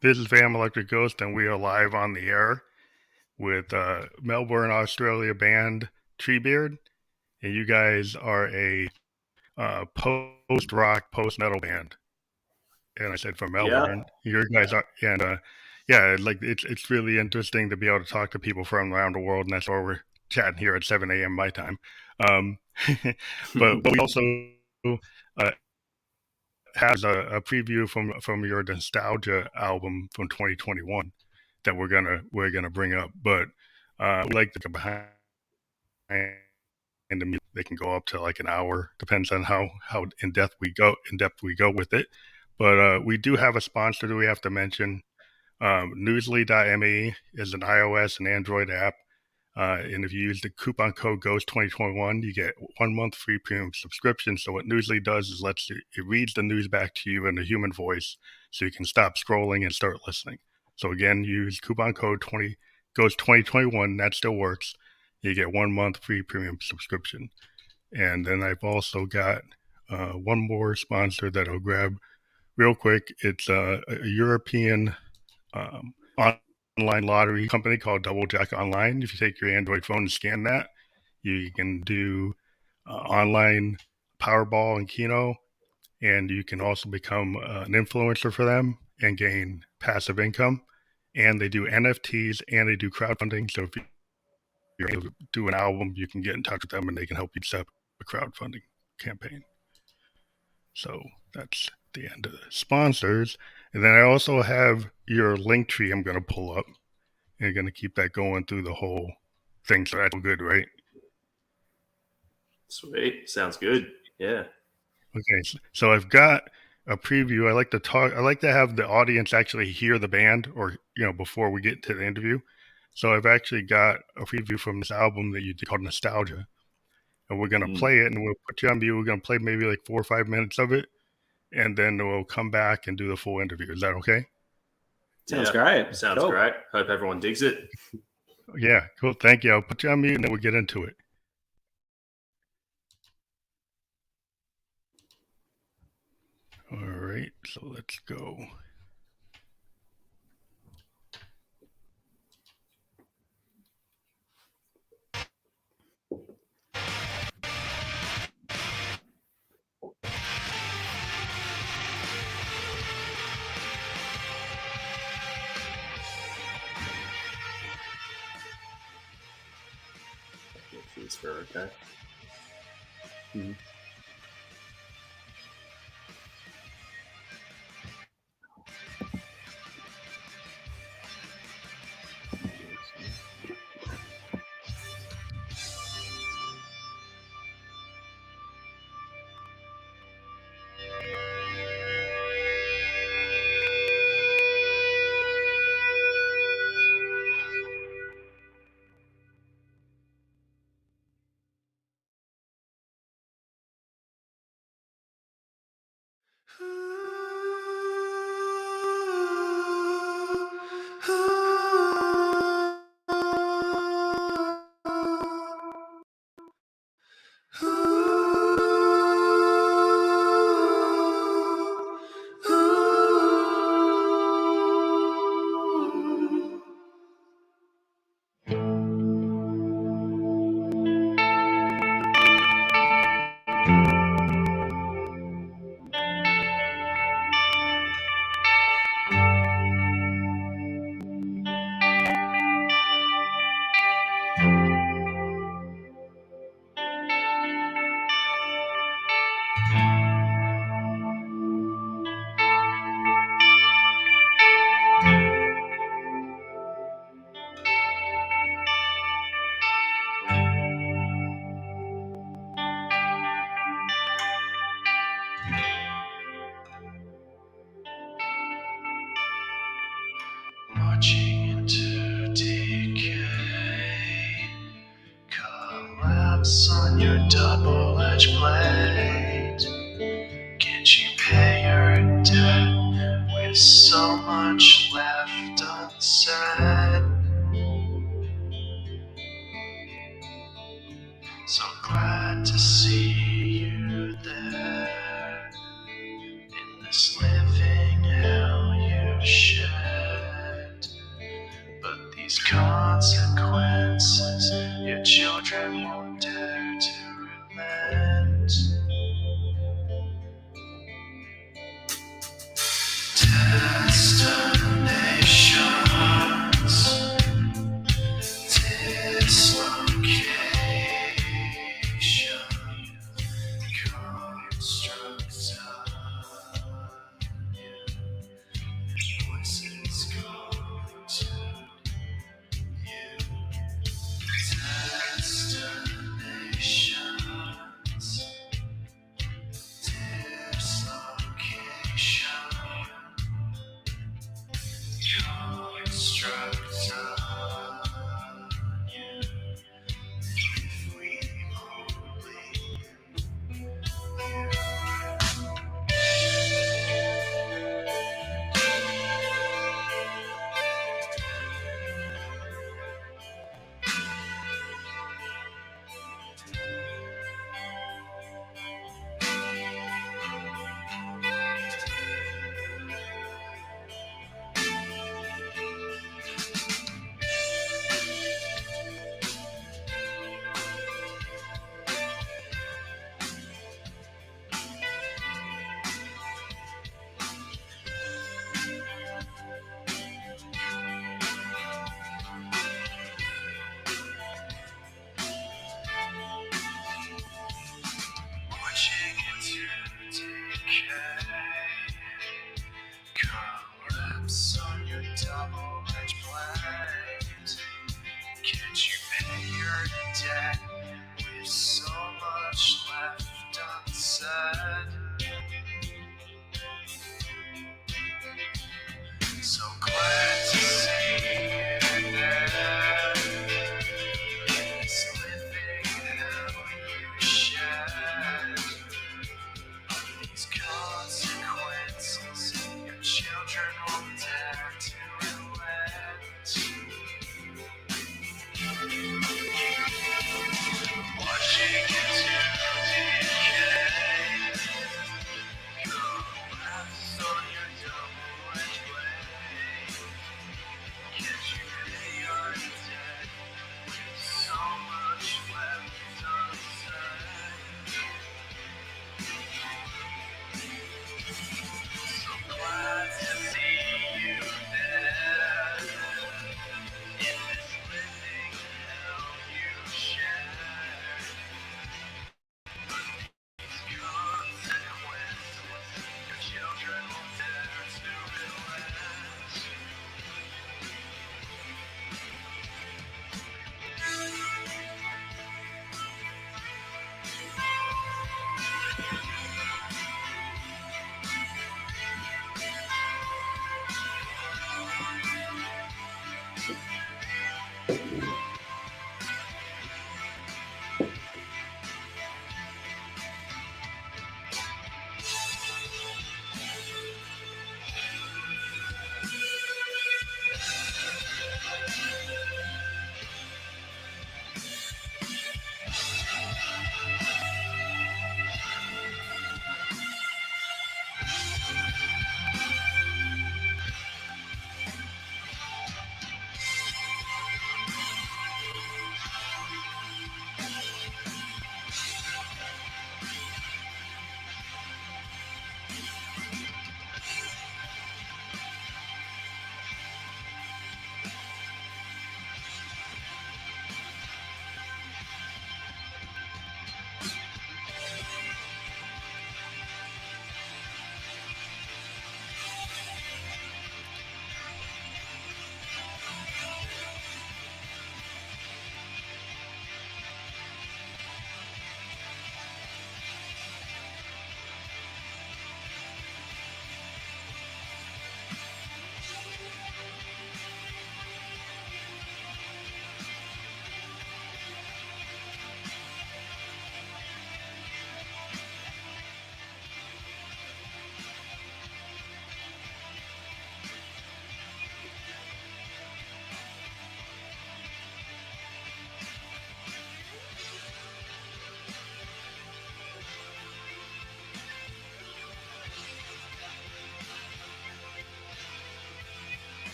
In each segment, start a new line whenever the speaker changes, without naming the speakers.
This is Vam Electric Ghost, and we are live on the air with Melbourne, Australia band Treebeard. And you guys are a post rock, post metal band. And I said from
Yeah.
Melbourne. You guys are, and yeah, like it's really interesting to be able to talk to people from around the world, and that's why we're chatting here at 7 a.m. my time. Um, but we also uh, has a preview from your nostalgia album from 2021 that we're gonna bring up. But we like to go behind the music. They can go up to like an hour, depends on how in depth we go with it. But we do have a sponsor that we have to mention. Newsly.me is an iOS and Android app. And if you use the coupon code GHOST2021, you get 1 month free premium subscription. So what Newsly does is it reads the news back to you in a human voice, so you can stop scrolling and start listening. So again, use coupon code 20 GHOST2021. That still works. You get 1 month free premium subscription. And then I've also got one more sponsor that I'll grab real quick. It's a European um, online lottery company called Double Jack Online. If you take your Android phone and scan that, you can do online Powerball and Keno, and you can also become an influencer for them and gain passive income. And they do NFTs and they do crowdfunding. So if you're able to do an album, you can get in touch with them and they can help you set up a crowdfunding campaign. So that's the end of the sponsors. And then I also have your link tree I'm going to pull up. And you're going to keep that going through the whole thing. So that's good, right?
Sweet. Sounds good. Yeah.
Okay. So I've got a preview. I like to have the audience actually hear the band or, before we get to the interview. So I've actually got a preview from this album that you did called Nostalgia. And we're going to
Mm.
play it and we'll put you on mute. We're going to play maybe like 4 or 5 minutes of it. And then we'll come back and do the full interview. Is that okay?
Sounds
Yeah.
great.
Sounds
Cool.
great. Hope everyone digs it.
Yeah, cool. Thank you. I'll put you on mute and then we'll get into it. All right, so let's go.
Get through this for okay.
Mhm.
Marching into decay, collapse on your double-edged blade. Can't you pay your debt with so much left unsaid? So glad to see you there in this living hell you shed.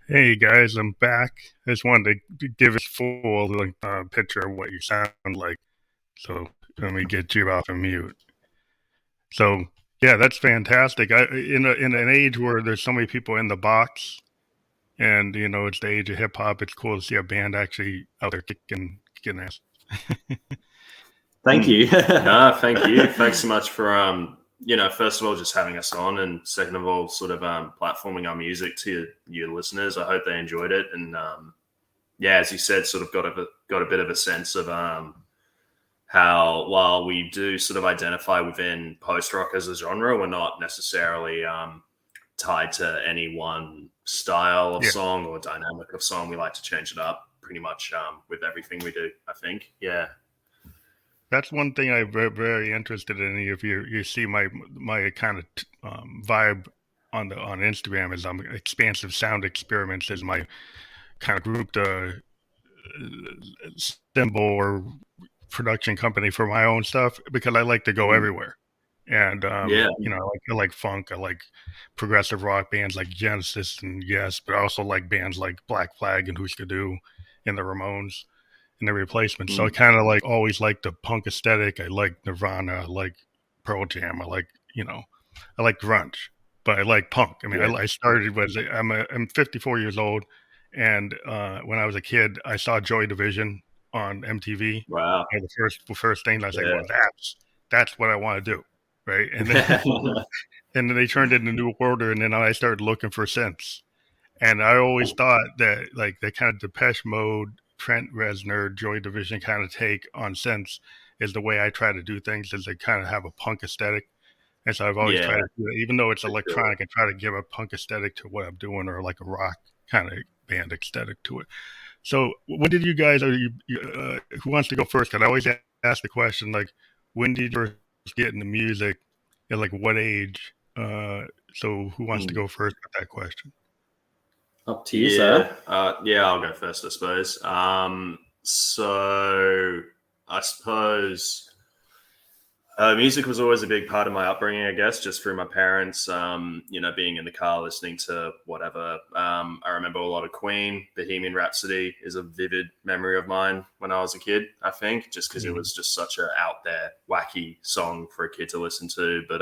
Hey guys, I'm back. I just wanted to give a full picture of what you sound like. So let me get you off of mute. So yeah, that's fantastic. In an age where there's so many people in the box, and it's the age of hip hop, it's cool to see a band actually out there kicking ass.
Thank you.
No, thank you. Thanks so much for first of all, just having us on, and second of all, sort of platforming our music to your listeners. I hope they enjoyed it, and yeah, as you said, sort of got a bit of a sense of how, while we do sort of identify within post rock as a genre, we're not necessarily tied to any one style of
Yeah.
song or dynamic of song. We like to change it up pretty much with everything we do, I think. Yeah.
That's one thing I'm very interested in. If you see my kind of vibe on Instagram is expansive sound experiments is my kind of grouped symbol or production company for my own stuff because I like to go everywhere. And
Yeah.
I like funk, I like progressive rock bands like Genesis and Yes, but I also like bands like Black Flag and Husker Du and the Ramones and the Replacements. So I kind of like always like the punk aesthetic. I like Nirvana, I like Pearl Jam, I like grunge, but I like punk. I mean,
Yeah.
I started with I'm 54 years old, and when I was a kid, I saw Joy Division on MTV.
Wow.
And the first thing I was like,
Yeah.
well, that's what I want to do, right? And then and then they turned into New Order, and then I started looking for synths. And I always thought that like the kind of Depeche Mode, Trent Reznor, Joy Division kind of take on synths is the way I try to do things. Is they kind of have a punk aesthetic. And so I've always
Yeah.
tried to do it, even though it's
For sure.
electronic, I try to give a punk aesthetic to what I'm doing, or like a rock kind of band aesthetic to it. So, when did you guys? Who wants to go first? Because I always ask the question like, when did you first get into music? At like what age? So, who wants to go first with that question?
Up to you,
Yeah.
sir.
Yeah, I'll go first, I suppose. So I suppose music was always a big part of my upbringing, I guess, just through my parents, being in the car listening to whatever. I remember a lot of Queen. Bohemian Rhapsody is a vivid memory of mine when I was a kid, I think, just because it was just such a out there, wacky song for a kid to listen to. But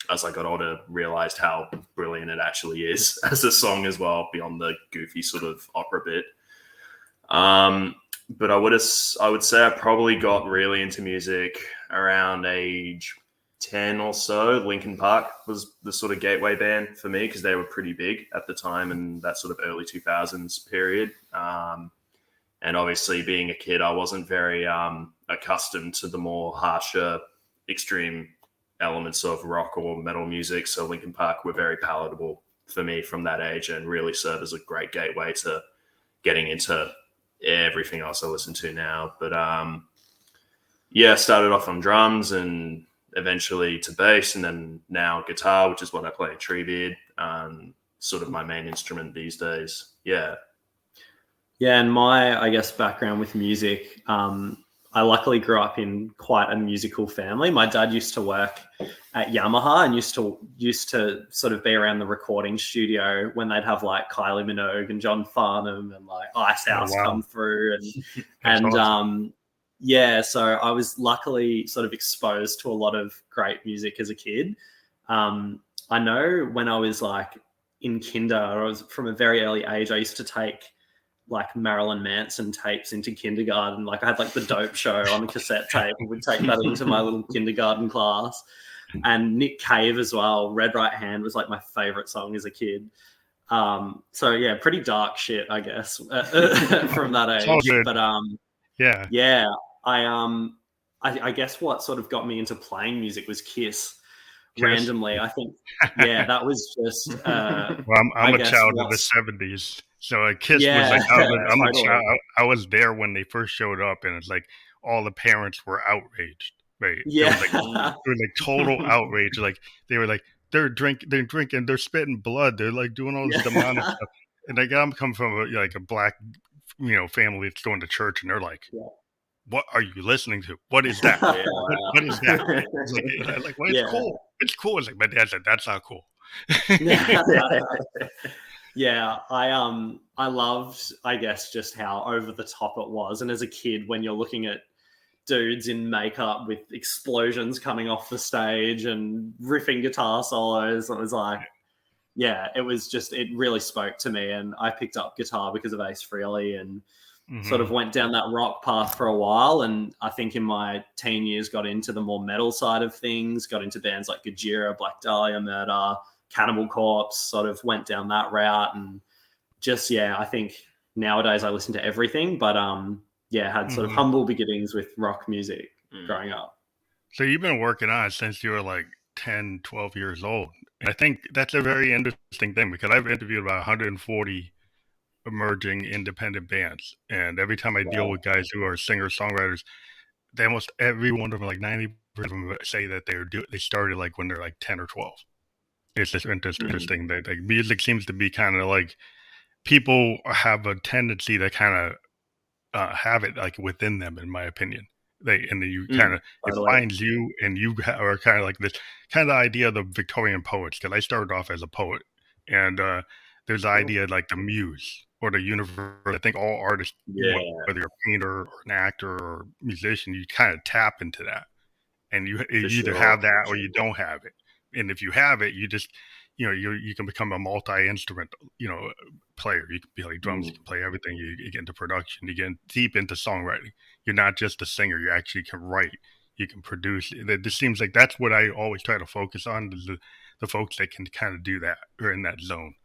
as I got older, realized how brilliant it actually is as a song as well, beyond the goofy sort of opera bit. But I would say I probably got really into music around age 10 or so. Linkin Park was the sort of gateway band for me because they were pretty big at the time and that sort of early 2000s period. And obviously, being a kid, I wasn't very accustomed to the more harsher, extreme elements of rock or metal music. So Linkin Park were very palatable for me from that age and really served as a great gateway to getting into everything else I listen to now. But yeah, started off on drums and eventually to bass, and then now guitar, which is what I play at Treebeard, sort of my main instrument these days. Yeah.
Yeah, and my, I guess, background with music, I luckily grew up in quite a musical family. My dad used to work at Yamaha and used to sort of be around the recording studio when they'd have like Kylie Minogue and John Farnham and like Icehouse come through, and
Awesome.
yeah, so I was luckily sort of exposed to a lot of great music as a kid. I know when I was like in kinder, I was from a very early age, I used to take like Marilyn Manson tapes into kindergarten. Like I had like the Dope Show on a cassette tape and would take that into my little kindergarten class. And Nick Cave as well. Red Right Hand was like my favorite song as a kid. So yeah, pretty dark shit, I guess, from that age. But yeah, I guess what sort of got me into playing music was Kiss. Randomly, I think, yeah, that was just.
Well, I'm a child of the '70s, so Kiss was like I'm a child. I was there when they first showed up, and it's like all the parents were outraged. Right?
Yeah,
it was like total outrage. Like they were like they're drinking, they're spitting blood, they're like doing all this demonic stuff. And like I'm coming from a black, family that's going to church, and they're like, what are you listening to? What is that? What is that? It's like, well, it's cool. It's cool. It's like, my dad said, that's not cool.
Yeah, I loved, I guess, just how over the top it was. And as a kid, when you're looking at dudes in makeup with explosions coming off the stage and riffing guitar solos, it was like, yeah, it was just, it really spoke to me. And I picked up guitar because of Ace Frehley and sort of went down that rock path for a while. And I think in my teen years got into the more metal side of things, got into bands like Gojira, Black Dahlia Murder, Cannibal Corpse, sort of went down that route. And just, yeah, I think nowadays I listen to everything, but yeah, had sort of humble beginnings with rock music growing up.
So you've been working on it since you were like 10, 12 years old. And I think that's a very interesting thing because I've interviewed about 140 emerging independent bands. And every time I deal with guys who are singer-songwriters, they almost every one of them, like 90% of them, say that they started like when they're like 10 or 12. It's just interesting that like music seems to be kind of like people have a tendency to kind of have it like within them, in my opinion. And then you kind of it finds you, and you are kind of like this kind of idea of the Victorian poets. Because I started off as a poet, and there's the idea like the muse or the universe. I think all artists, whether you're a painter or an actor or musician, you kind of tap into that, and you either have that or you don't have it. And if you have it, you just you can become a multi-instrument player. You can be like drums, you can play everything. You get into production, you get deep into songwriting. You're not just a singer, you actually can write, you can produce. It just seems like that's what I always try to focus on, is the folks that can kind of do that or in that zone.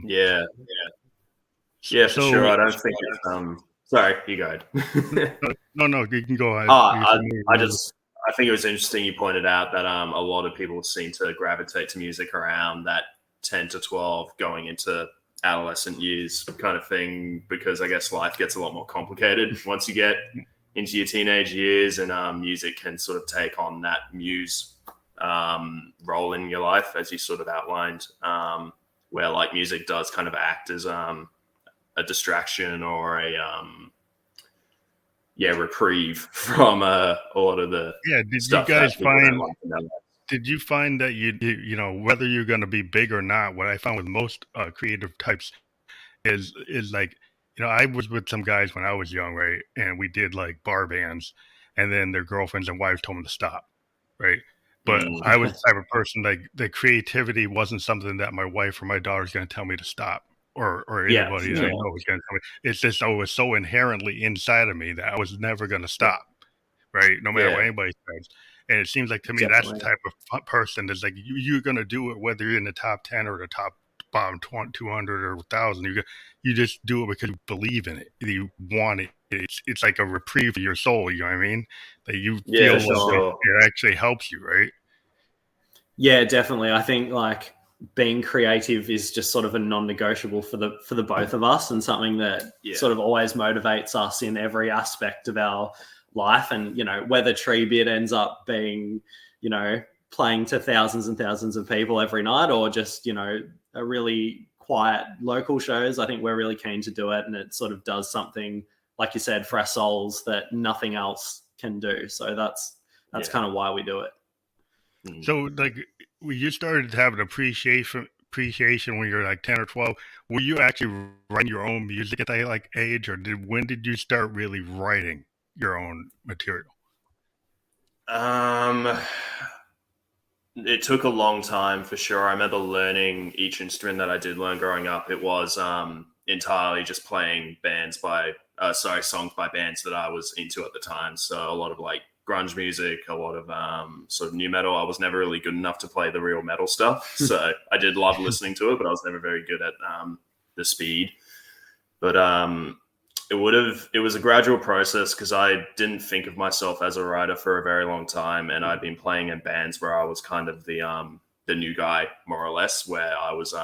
Yeah, for sure. I don't think it's sorry, you go.
No, you can go.
I think it was interesting you pointed out that a lot of people seem to gravitate to music around that 10 to 12 going into adolescent years kind of thing, because I guess life gets a lot more complicated once you get into your teenage years, and music can sort of take on that muse role in your life, as you sort of outlined, where like music does kind of act as a distraction or a reprieve from a lot of the stuff.
Did you find that you know whether you're going to be big or not? What I found with most creative types is like, I was with some guys when I was young, right? And we did like bar bands, and then their girlfriends and wives told them to stop, right? But I was the type of person like the creativity wasn't something that my wife or my daughter's going to tell me to stop, or anybody that I know was going to tell me. It's just it was so inherently inside of me that I was never going to stop, right? No matter what anybody says. And it seems like to me that's the type of person that's like you're going to do it whether you're in the top 10 or the top bottom 200 or 1,000. You just do it because you believe in it. You want it. It's like a reprieve for your soul. You know what I mean? That you feel it actually helps you, right?
Yeah, definitely. I think like being creative is just sort of a non-negotiable for the both of us, and something that sort of always motivates us in every aspect of our life. And whether Treebeard ends up being playing to thousands and thousands of people every night, or just a really quiet local shows, I think we're really keen to do it, and it sort of does something, like you said, for our souls that nothing else can do. So that's kind of why we do it.
So like you started to have an appreciation when you're like 10 or 12. Were you actually writing your own music at that like age, or when did you start really writing your own material?
It took a long time for sure. I remember learning each instrument that I did learn growing up. It was entirely just playing songs by bands that I was into at the time. So a lot of like grunge music, a lot of sort of new metal. I was never really good enough to play the real metal stuff. So I did love listening to it, but I was never very good at the speed. But it was a gradual process, because I didn't think of myself as a writer for a very long time, and I'd been playing in bands where I was kind of the new guy, more or less, where I was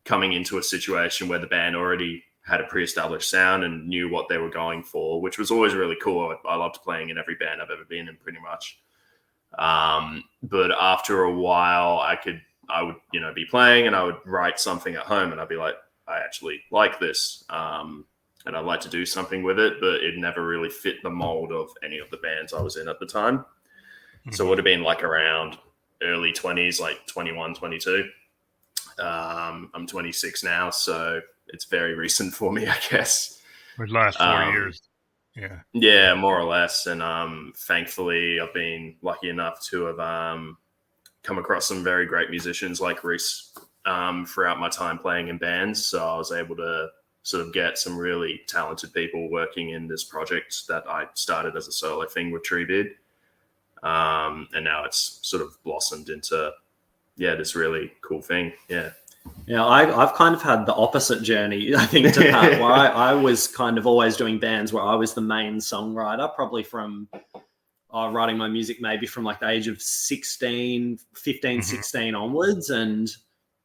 coming into a situation where the band already had a pre-established sound and knew what they were going for, which was always really cool. I loved playing in every band I've ever been in, pretty much. But after a while, I would be playing, and I would write something at home, and I'd be like, I actually like this. And I'd like to do something with it, but it never really fit the mold of any of the bands I was in at the time. So it would have been like around early 20s, like 21, 22. I'm 26 now, so it's very recent for me, I guess.
For the last 4 years. Yeah.
Yeah, more or less. And thankfully, I've been lucky enough to have come across some very great musicians like Reese throughout my time playing in bands. So I was able to sort of get some really talented people working in this project that I started as a solo thing with Treebeard. And now it's sort of blossomed into, this really cool thing. Yeah.
Yeah, I've kind of had the opposite journey, I think, to Pat, where I was kind of always doing bands where I was the main songwriter, probably from writing my music maybe from like the age of 15, 16 onwards. And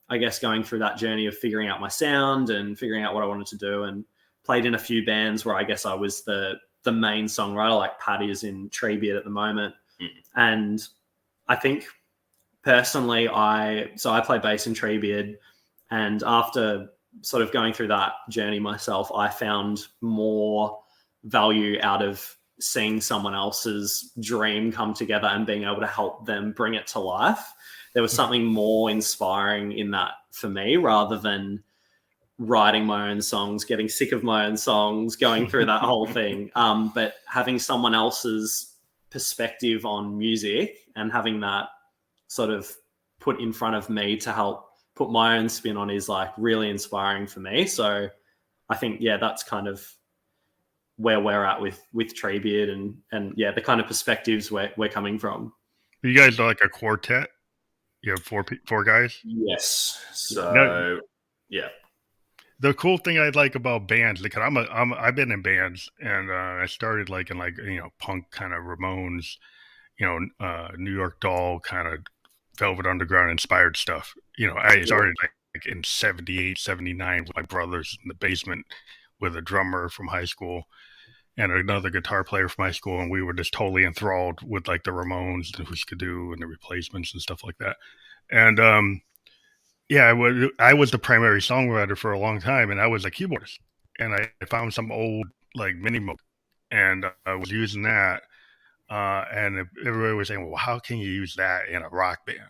I guess going through that journey of figuring out my sound and figuring out what I wanted to do, and played in a few bands where I guess I was the main songwriter, like Pat is in Treebeard at the moment. And I think personally, I play bass in Treebeard, and after sort of going through that journey myself, I found more value out of seeing someone else's dream come together and being able to help them bring it to life. There was something more inspiring in that for me, rather than writing my own songs, getting sick of my own songs, going through that whole thing. But having someone else's perspective on music and having that sort of put in front of me to help put my own spin on is like really inspiring for me. So I think, that's kind of where we're at with Treebeard and the kind of perspectives we're coming from.
You guys are like a quartet? You have four guys?
Yes. So, yeah.
The cool thing I like about bands, like I've been in bands, and I started like in punk kind of Ramones, New York Doll kind of Velvet Underground inspired stuff. I started like in 78, 79 with my brothers in the basement with a drummer from high school and another guitar player from high school, and we were just totally enthralled with like the Ramones and Husker Du and the Replacements and stuff like that. And I was the primary songwriter for a long time, and I was a keyboardist. And I found some old like mini mode, and I was using that. And everybody was saying, "Well, how can you use that in a rock band?"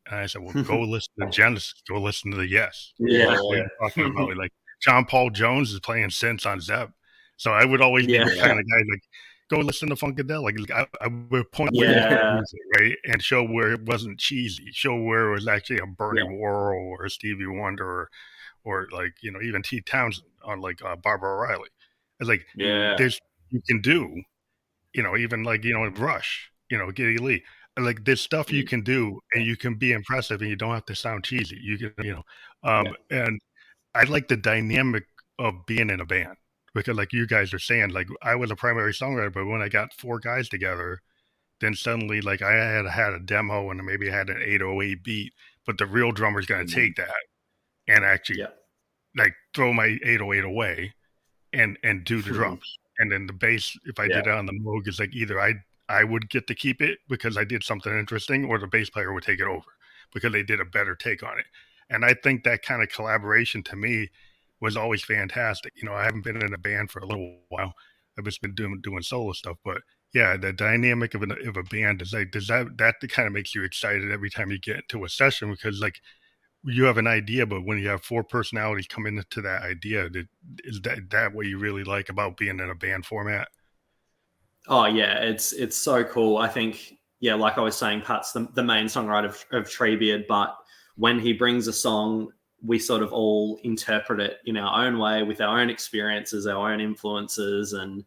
And I said, "Well, go listen to Genesis. Go listen to the Yes."
Yeah.
What are you talking about? Like John Paul Jones is playing synths on Zeb, so I would always be the kind of guy like, go listen to Funkadelic. I would point where music, right, and show where it wasn't cheesy, show where it was actually a Bernie Worrell or a Stevie Wonder, or like even T. Townsend on like Barbara O'Reilly. It's like there's you can do, even like Rush, Geddy Lee. Like there's stuff you can do, and you can be impressive, and you don't have to sound cheesy. You can, and I like the dynamic of being in a band. Because like you guys are saying, like I was a primary songwriter, but when I got four guys together, then suddenly like I had a demo and maybe I had an 808 beat, but the real drummer's going to take that and actually like throw my 808 away and do the drums. And then the bass, if I did it on the Moog, is like either I would get to keep it because I did something interesting, or the bass player would take it over because they did a better take on it. And I think that kind of collaboration to me was always fantastic. I haven't been in a band for a little while. I've just been doing solo stuff, but yeah, the dynamic of a band is like, that kind of makes you excited every time you get into a session, because like you have an idea, but when you have four personalities come into that idea, is that what you really like about being in a band format?
Oh yeah, it's so cool. I think, like I was saying, Pat's the main songwriter of Treebeard, but when he brings a song, we sort of all interpret it in our own way with our own experiences, our own influences, and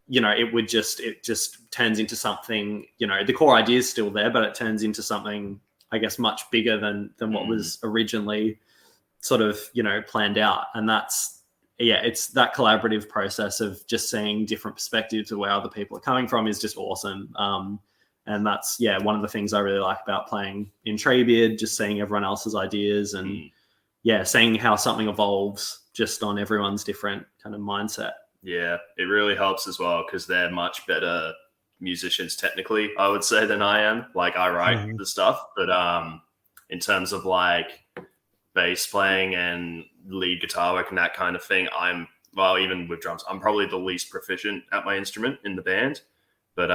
it just turns into something. The core idea is still there, but it turns into something, I guess, much bigger than what was originally sort of planned out. And that's it's that collaborative process of just seeing different perspectives of where other people are coming from is just awesome. And that's one of the things I really like about playing in Treebeard, just seeing everyone else's ideas and seeing how something evolves just on everyone's different kind of mindset.
Yeah, it really helps as well because they're much better musicians technically, I would say, than I am. Like I write the stuff, but in terms of like bass playing and lead guitar work and that kind of thing, even with drums, I'm probably the least proficient at my instrument in the band. But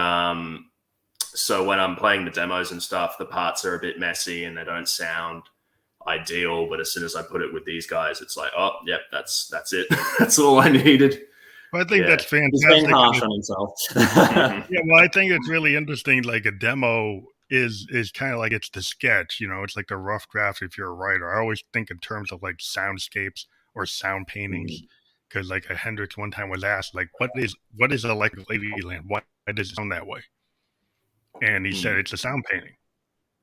so when I'm playing the demos and stuff, the parts are a bit messy and they don't sound ideal, but as soon as I put it with these guys, it's like, oh, yep, that's it. That's all I needed.
Well, I think
Yeah.
that's
He's being
fantastic.
harsh on himself.
Yeah, well, I think it's really interesting. Like a demo is kind of like it's the sketch, you know, it's like the rough draft if you're a writer. I always think in terms of like soundscapes or sound paintings, because like a Hendrix one time was asked, like, what is Electric Ladyland? Why does it sound that way? And he said it's a sound painting.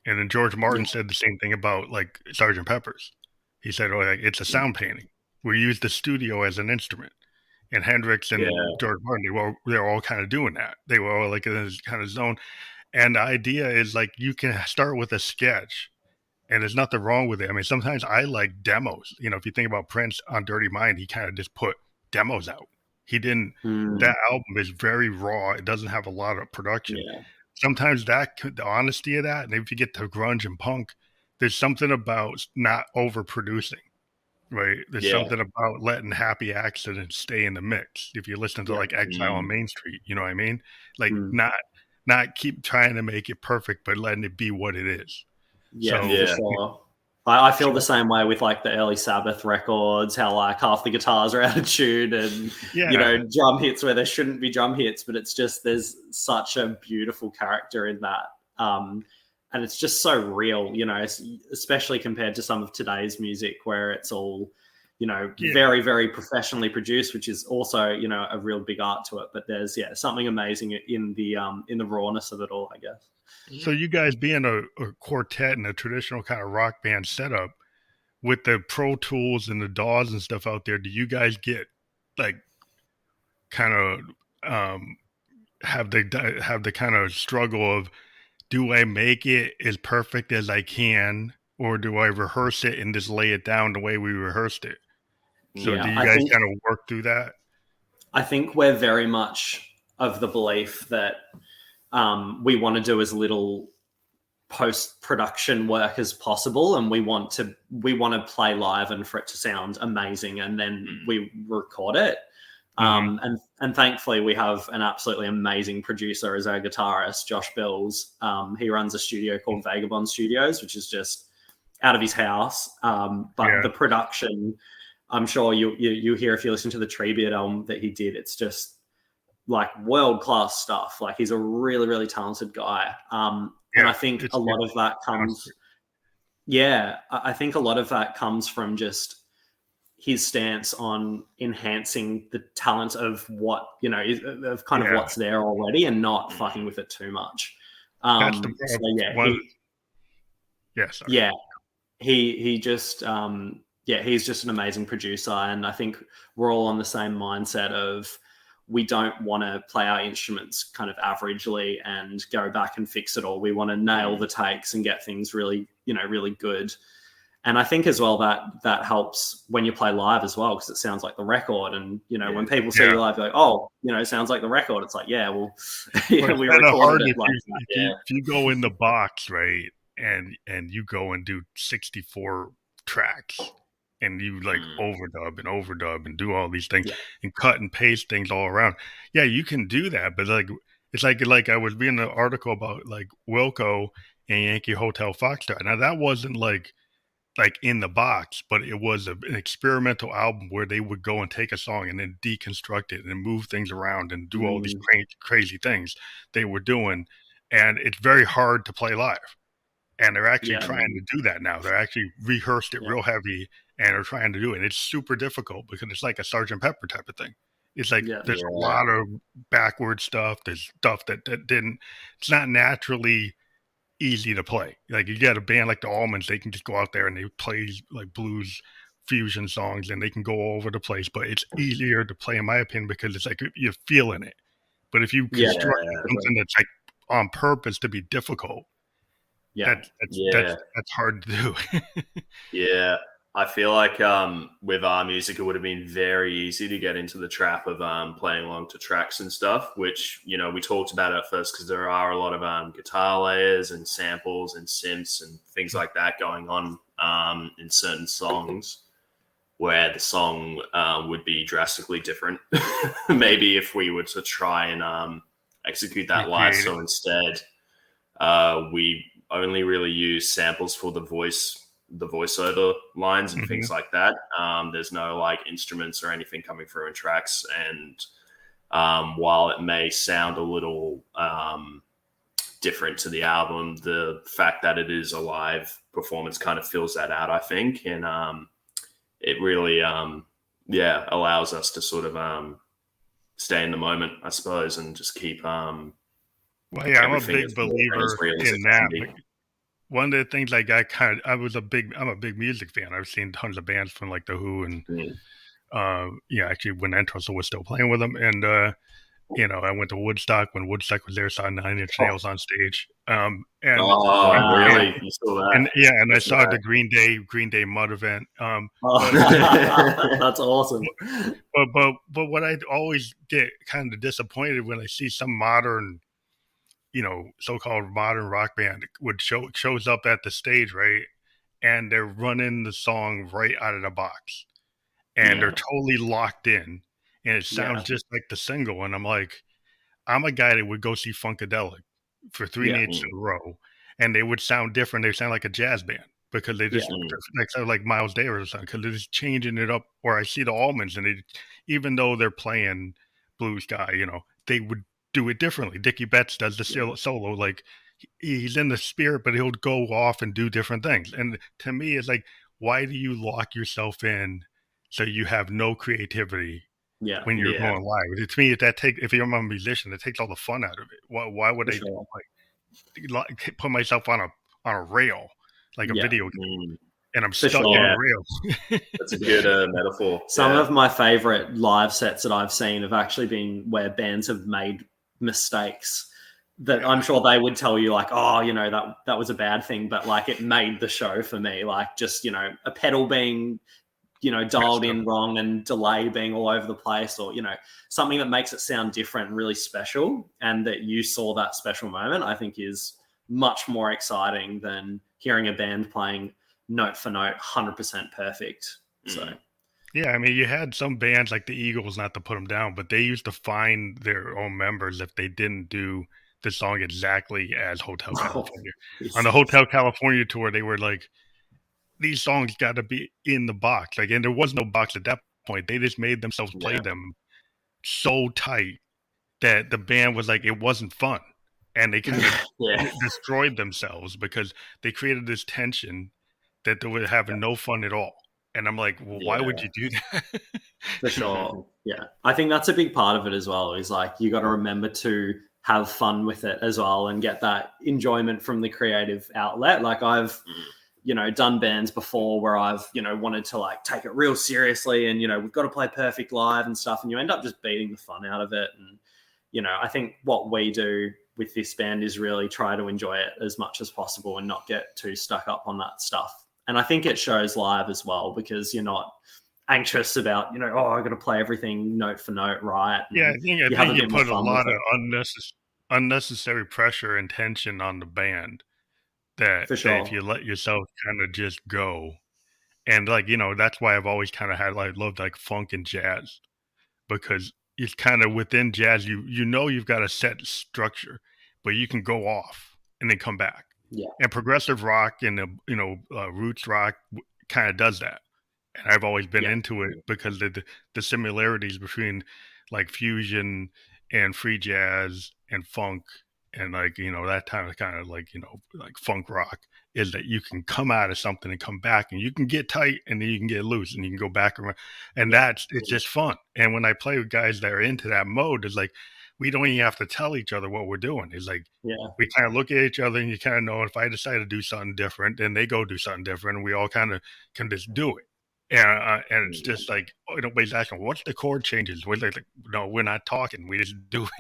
And then George Martin said the same thing about like Sergeant Pepper's. He said, "Oh, like, it's a sound painting. We use the studio as an instrument." And Hendrix and George Martin, they were all kind of doing that. They were all like in this kind of zone. And the idea is like you can start with a sketch, and there's nothing wrong with it. I mean, sometimes I like demos. You know, if you think about Prince on Dirty Mind, he kind of just put demos out. He didn't. That album is very raw. It doesn't have a lot of production.
Yeah.
Sometimes the honesty of that, and if you get to grunge and punk, there's something about not overproducing. Right. There's something about letting happy accidents stay in the mix. If you listen to like Exile on Main Street, you know what I mean? Like not keep trying to make it perfect, but letting it be what it is.
Yeah,
So,
for sure. I feel the same way with like the early Sabbath records, how like half the guitars are out of tune and, you know, drum hits where there shouldn't be drum hits, but it's just, there's such a beautiful character in that. And it's just so real, you know, especially compared to some of today's music where it's all, you know, very, very professionally produced, which is also, you know, a real big art to it. But there's, something amazing in the rawness of it all, I guess.
So you guys being a quartet and a traditional kind of rock band setup with the Pro Tools and the DAWs and stuff out there, do you guys get like kind of have the kind of struggle of, do I make it as perfect as I can, or do I rehearse it and just lay it down the way we rehearsed it? So do you guys kind of work through that?
I think we're very much of the belief that we want to do as little post-production work as possible, and we want to play live and for it to sound amazing, and then we record it. And thankfully we have an absolutely amazing producer as our guitarist, Josh Bills. He runs a studio called Vagabond Studios, which is just out of his house. But the production, I'm sure you hear if you listen to the Treebeard album that he did, it's just like world-class stuff. Like he's a really, really talented guy. And I think a lot of that comes, I think a lot of that comes from just his stance on enhancing the talent of what, you know, of kind of what's there already and not fucking with it too much.
That's the
he just he's just an amazing producer, and I think we're all on the same mindset of we don't want to play our instruments kind of averagely and go back and fix it all. We want to nail the takes and get things really, you know, really good. And I think as well that helps when you play live as well, because it sounds like the record. And, you know, when people see you live, they're like, oh, you know, it sounds like the record. It's like, we recorded it like that.
If you go in the box, right, and you go and do 64 tracks and you like overdub and do all these things and cut and paste things all around. Yeah, you can do that. But like, it's like I was reading an article about like Wilco and Yankee Hotel Foxtrot. Now that wasn't like in the box, but it was an experimental album where they would go and take a song and then deconstruct it and move things around and do all these crazy things they were doing. And it's very hard to play live. And they're actually trying to do that now. They're actually rehearsed it real heavy and are trying to do it. And it's super difficult because it's like a Sgt. Pepper type of thing. It's like there's a lot of backward stuff. There's stuff that didn't, it's not naturally easy to play. Like you got a band like the Almonds, they can just go out there and they play like blues fusion songs and they can go all over the place, but it's easier to play in my opinion because it's like you're feeling it. But if you construct something that's like on purpose to be difficult, that's hard to do.
I feel like with our music, it would have been very easy to get into the trap of playing along to tracks and stuff, which, you know, we talked about at first because there are a lot of guitar layers and samples and synths and things like that going on in certain songs where the song would be drastically different. Maybe if we were to try and execute that live. So instead, we only really use samples for the voice the voiceover lines and
Mhm.
things like that. There's no like instruments or anything coming through in tracks, and while it may sound a little different to the album, the fact that it is a live performance kind of fills that out, I think, and it really, allows us to sort of stay in the moment, I suppose, and just keep
Well, yeah, I'm a
everything
big
as real and as
believer
real as it
in
can
that.
be.
Like, one of the things like I'm a big music fan. I've seen tons of bands from like the Who and
Mm.
actually when Entwistle was still playing with them, and I went to Woodstock when Woodstock was there, saw Nine Inch
Oh,
Nails on stage, and
Oh,
wow.
really? You saw that?
and I
That's
saw the
mad.
Green Day Mud event,
Oh,
but
that's awesome.
but what I always get kind of disappointed when I see some modern, so-called modern rock band would shows up at the stage, right, and they're running the song right out of the box, and they're
Yeah.
totally locked in, and it sounds
Yeah,
just like the single, and I'm like, I'm a guy that would go see Funkadelic for 3
yeah,
nights
Mm.
in a row, and they would sound different. They sound like a jazz band because they
yeah,
just
Mm.
like sound like Miles Davis or something because they're just changing it up. Or I see the Almonds, and they, even though they're playing Blue Sky, they would do it differently. Dickie Betts does the
Yeah.
solo, like he's in the spirit, but he'll go off and do different things. And to me, it's like, why do you lock yourself in so you have no creativity
yeah,
when you're
Yeah.
going live? To me, if you're a musician, it takes all the fun out of it. Why would
for
I
sure.
put myself on a rail like a
Yeah,
video game
Mm.
and I'm
for
stuck in
sure.
the
Yeah.
rail?
That's a
Yeah.
good metaphor.
Some
Yeah.
of my favorite live sets that I've seen have actually been where bands have made mistakes that
Yeah,
I'm sure they would tell you like, oh, that was a bad thing, but like it made the show for me. Like just, a pedal being, dialed
messed up.
in wrong and delay being all over the place, or, something that makes it sound different and really special. And that you saw that special moment, I think is much more exciting than hearing a band playing note for note, 100% perfect. So,
Mm.
Yeah, I mean, you had some bands like the Eagles, not to put them down, but they used to find their own members if they didn't do the song exactly as Hotel California. On the Hotel California tour, they were like, these songs got to be in the box. Like, and there was no box at that point. They just made themselves play
Yeah.
them so tight that the band was like, it wasn't fun. And they kind of
Yeah.
destroyed themselves because they created this tension that they were having no fun at all. And I'm like, well, why would
Yeah.
you do that?
for sure. Yeah. I think that's a big part of it as well, is like you got to remember to have fun with it as well and get that enjoyment from the creative outlet. Like I've,
Mm.
done bands before where I've, wanted to like take it real seriously and, we've got to play perfect live and stuff. And you end up just beating the fun out of it. And, I think what we do with this band is really try to enjoy it as much as possible and not get too stuck up on that stuff. And I think it shows live as well because you're not anxious about, I got to play everything note for note right.
Yeah,
And
I
you have a
think you
bit more
put a
fun with
lot of
it.
unnecessary pressure and tension on the band that
For
if
sure.
you let yourself kind of just go, and like that's why I've always kind of had like loved like funk and jazz because it's kind of within jazz you've got a set structure, but you can go off and then come back.
Yeah.
And progressive rock and roots rock kind of does that. And I've always been
Yeah.
into it because the similarities between like fusion and free jazz and funk and like that kind of like like funk rock is that you can come out of something and come back and you can get tight and then you can get loose and you can go back around, and
Yeah.
it's just fun. And when I play with guys that are into that mode, it's like we don't even have to tell each other what we're doing. It's like
Yeah.
we kind of look at each other and you kind of know if I decide to do something different, then they go do something different, and we all kind of can just do it. And it's just like nobody's asking what's the chord changes. We're like, no, we're not talking. We just do it.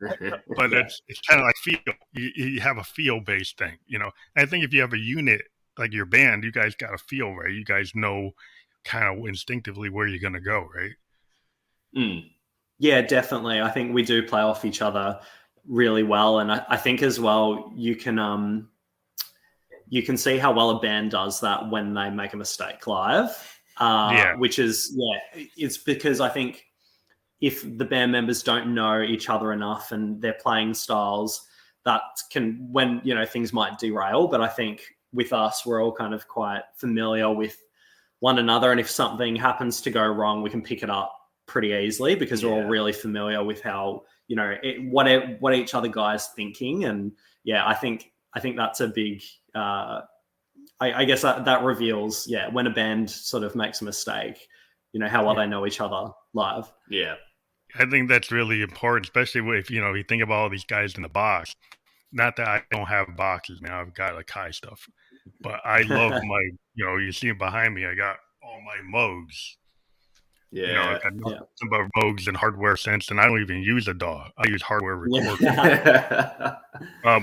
Yeah.
But
Yeah.
it's kind of like feel. You have a feel based thing. I think if you have a unit like your band, you guys got a feel, right? You guys know kind of instinctively where you're gonna go, right?
Mm.
Yeah, definitely. I think we do play off each other really well. And I think as well, you can see how well a band does that when they make a mistake live,
Yeah,
which is, it's because I think if the band members don't know each other enough and their playing styles, that can, when, things might derail. But I think with us, we're all kind of quite familiar with one another, and if something happens to go wrong, we can pick it up pretty easily because we're all really familiar with how, you know, what each other guys thinking. And yeah, I think that's a big I guess that reveals, when a band sort of makes a mistake, you know, how well they know each other live.
Yeah.
I think that's really important, especially if, you know, you think about all these guys in the box. Not that I don't have boxes, man. I've got like high stuff. But I love my, you know, you see it behind me. I got all my Moogs. You know, I've
Yeah.
got nothing but Moogs and hardware sense, and I don't even use a DAW. I use hardware recorder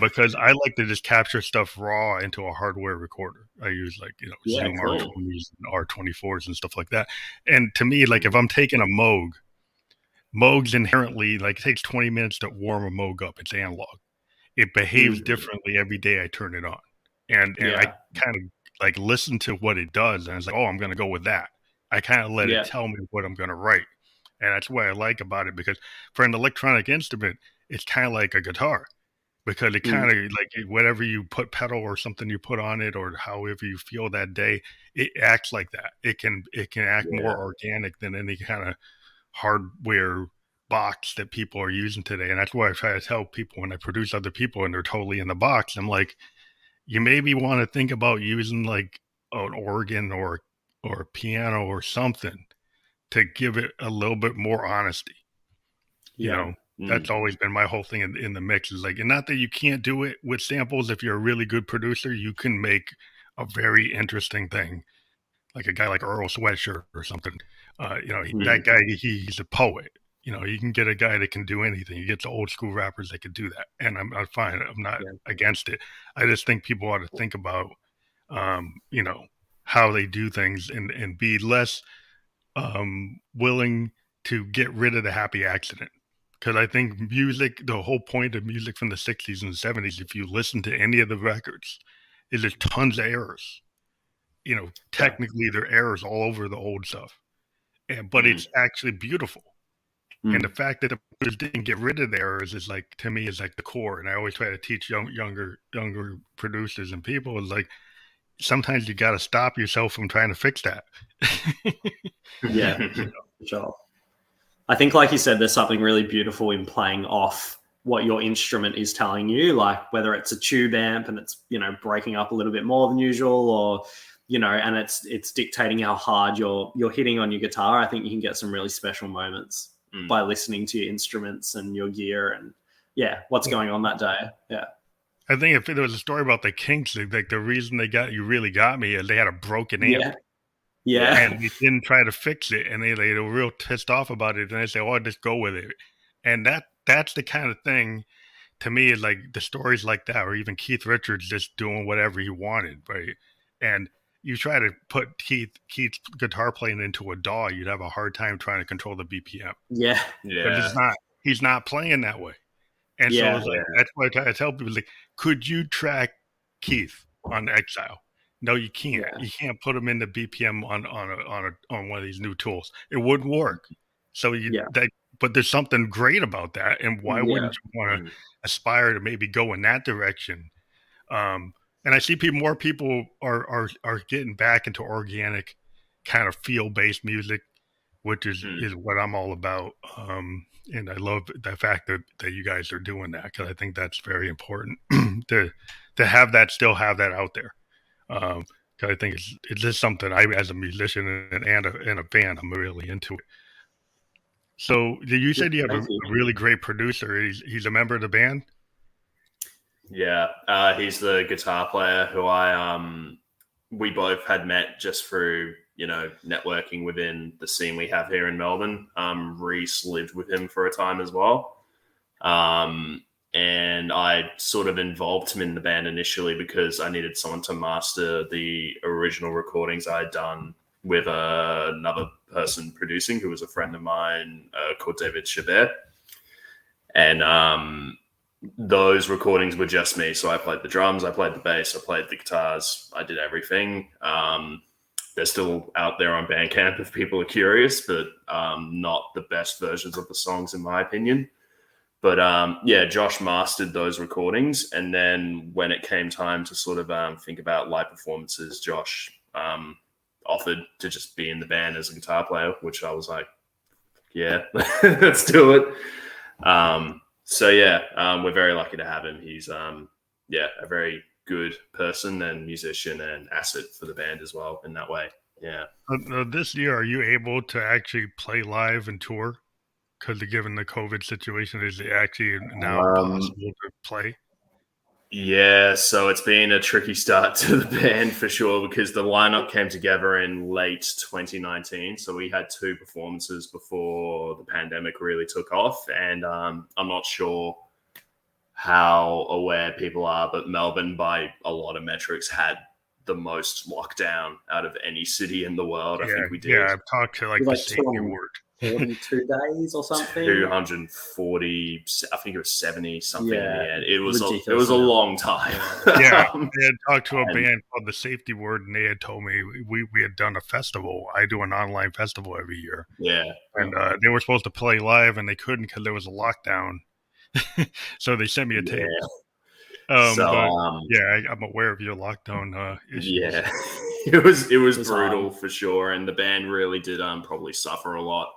because I like to just capture stuff raw into a hardware recorder. I use like, you know, Zoom
cool.
R20s and R24s and stuff like that. And to me, like if I'm taking a Moog's inherently, like it takes 20 minutes to warm a Moog up. It's analog. It behaves differently every day I turn it on. And I kind of like listen to what it does, and it's like, oh, I'm going to go with that. I kind of let it tell me what I'm going to write. And that's what I like about it, because for an electronic instrument, it's kind of like a guitar, because it kind of like whatever you put pedal or something you put on it, or however you feel that day, it acts like that. It can act more organic than any kind of hardware box that people are using today. And that's why I try to tell people when I produce other people and they're totally in the box, I'm like, you maybe want to think about using like an organ or a piano or something to give it a little bit more honesty. You know, that's always been my whole thing in the mix, is like, and not that you can't do it with samples. If you're a really good producer, you can make a very interesting thing, like a guy like Earl Sweatshirt or something. You know, that guy, he's a poet. You know, you can get a guy that can do anything. You get the old school rappers that can do that, and I'm fine. I'm not against it. I just think people ought to think about, you know, how they do things, and be less willing to get rid of the happy accident. Because I think music, the whole point of music from the 60s and 70s, if you listen to any of the records, is there's tons of errors. You know, technically there are errors all over the old stuff, but it's actually beautiful. And the fact that the producers didn't get rid of the errors is like, to me, is like the core. And I always try to teach younger producers and people, is like, sometimes you got to stop yourself from trying to fix that.
For sure. I think, like you said, there's something really beautiful in playing off what your instrument is telling you, like whether it's a tube amp and it's, you know, breaking up a little bit more than usual, or, you know, and it's dictating how hard you're hitting on your guitar. I think you can get some really special moments by listening to your instruments and your gear and what's going on that day.
I think if there was a story about the Kinks, like the reason really got me is they had a broken amp. And they didn't try to fix it, and they were real pissed off about it, and they say, oh, just go with it. And that's the kind of thing, to me, is like the stories like that, or even Keith Richards just doing whatever he wanted, right? And you try to put Keith's guitar playing into a DAW, you'd have a hard time trying to control the BPM. But he's not playing that way. And so it's like, that's why I try to tell people, like, could you track Keith on Exile? No, you can't. You can't put him in the BPM on one of these new tools. It wouldn't work. So but there's something great about that, and why wouldn't you want to aspire to maybe go in that direction? And I see more people are getting back into organic kind of feel-based music, which is what I'm all about. And I love the fact that you guys are doing that, because I think that's very important to have that out there. Because I think it's just something as a musician and a fan, I'm really into it. So you said you have a really great producer. He's a member of the band?
Yeah, he's the guitar player who we both had met just through, you know, networking within the scene we have here in Melbourne. Reese lived with him for a time as well. And I sort of involved him in the band initially because I needed someone to master the original recordings I had done with another person producing, who was a friend of mine called David Chabert. And those recordings were just me. So I played the drums, I played the bass, I played the guitars, I did everything. They're still out there on Bandcamp if people are curious, but not the best versions of the songs in my opinion. But yeah, Josh mastered those recordings, and then when it came time to sort of think about live performances, Josh offered to just be in the band as a guitar player, which I was like, yeah, let's do it. So yeah, we're very lucky to have him. He's yeah, a very good person and musician and asset for the band as well in that way. Yeah.
This year, are you able to actually play live and tour? Because given the COVID situation, is it actually now possible to play?
Yeah, so it's been a tricky start to the band for sure because the lineup came together in late 2019. So we had 2 performances before the pandemic really took off. And I'm not sure how aware people are, but Melbourne, by a lot of metrics, had the most lockdown out of any city in the world. I think we did.
Yeah, I've talked to like the safety ward.
42 days or something.
240, I think it was 70 something in the end. It was
ridiculous.
a long time.
Yeah, I had talked to a band called the Safety Word, and they had told me we had done a festival. I do an online festival every year.
Yeah.
And they were supposed to play live, and they couldn't because there was a lockdown. So they sent me a tape. Yeah, I'm aware of your lockdown issues.
Yeah, it was brutal for sure, and the band really did probably suffer a lot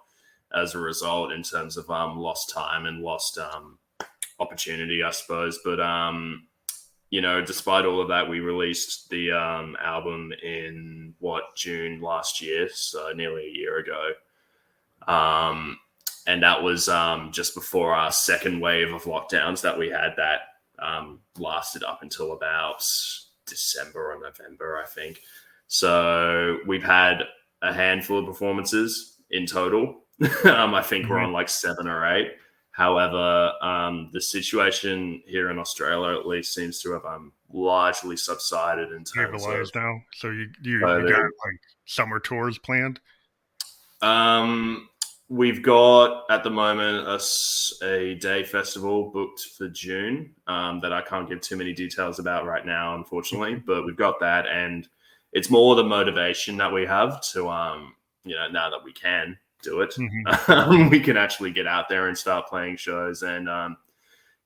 as a result in terms of lost time and lost opportunity, I suppose. But you know, despite all of that, we released the album in June last year, so nearly a year ago. And that was just before our second wave of lockdowns that we had that lasted up until about December or November, I think. So we've had a handful of performances in total. I think we're on like 7 or 8. However, the situation here in Australia at least seems to have largely subsided in terms of
now. So you got like summer tours planned?
We've got at the moment a day festival booked for June that I can't give too many details about right now, unfortunately. But we've got that, and it's more the motivation that we have to, you know, now that we can do it, we can actually get out there and start playing shows. And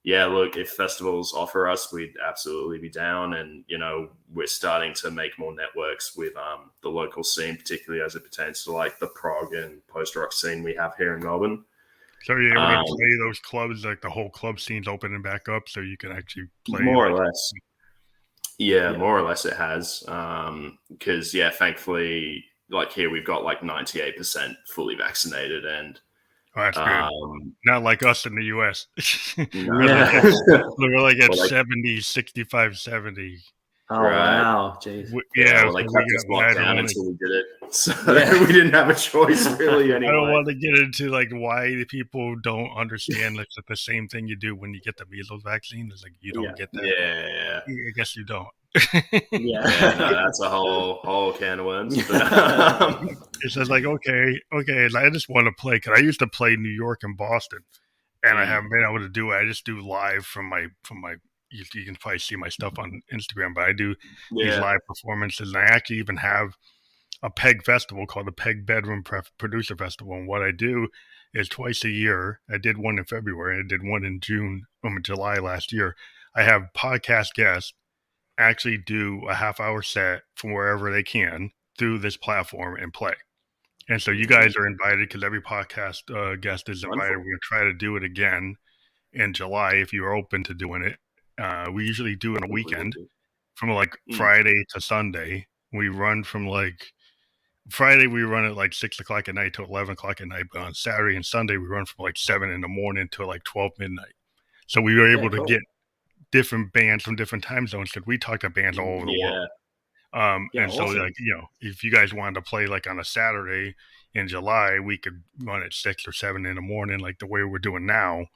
yeah, look, if festivals offer us, we'd absolutely be down. And, you know, we're starting to make more networks with the local scene, particularly as it pertains to like the prog and post-rock scene we have here in Melbourne.
So you're able to play those clubs, like the whole club scene's opening back up, so you can actually play?
More or less. Yeah, more or less it has. Because, yeah, thankfully, like here we've got like 98% fully vaccinated, and
oh, that's good. Not like us in the US. We're like at 70, 65, 70.
Oh, wow. Jeez.
Yeah, well, they kept us locked down until we did it. So we didn't have a choice, really, anyway.
I don't want to get into like why the people don't understand like the same thing you do when you get the measles vaccine. It's like you don't get that.
Yeah.
I guess you don't.
No, that's a whole can of worms.
It's just like, okay, I just want to play, because I used to play New York and Boston, and I haven't been able to do it. I just do live from my you can probably see my stuff on Instagram, but I do these live performances, and I actually even have a PEG festival called the PEG Bedroom Producer Festival. And what I do is twice a year. I did one in February, and I did one in July last year. I have podcast guests actually do a half-hour set from wherever they can through this platform and play. And so you guys are invited, because every podcast guest is invited. We're going to try to do it again in July if you're open to doing it. We usually do it on a weekend from like Friday to Sunday. We run from like Friday, we run at like 6 o'clock at night to 11 o'clock at night. But on Saturday and Sunday, we run from like 7 in the morning to like 12 midnight. So we were able to get different bands from different time zones, because we talk to bands all over the world. And so like, you know, if you guys wanted to play like on a Saturday in July, we could run at 6 or 7 in the morning, like the way we're doing now.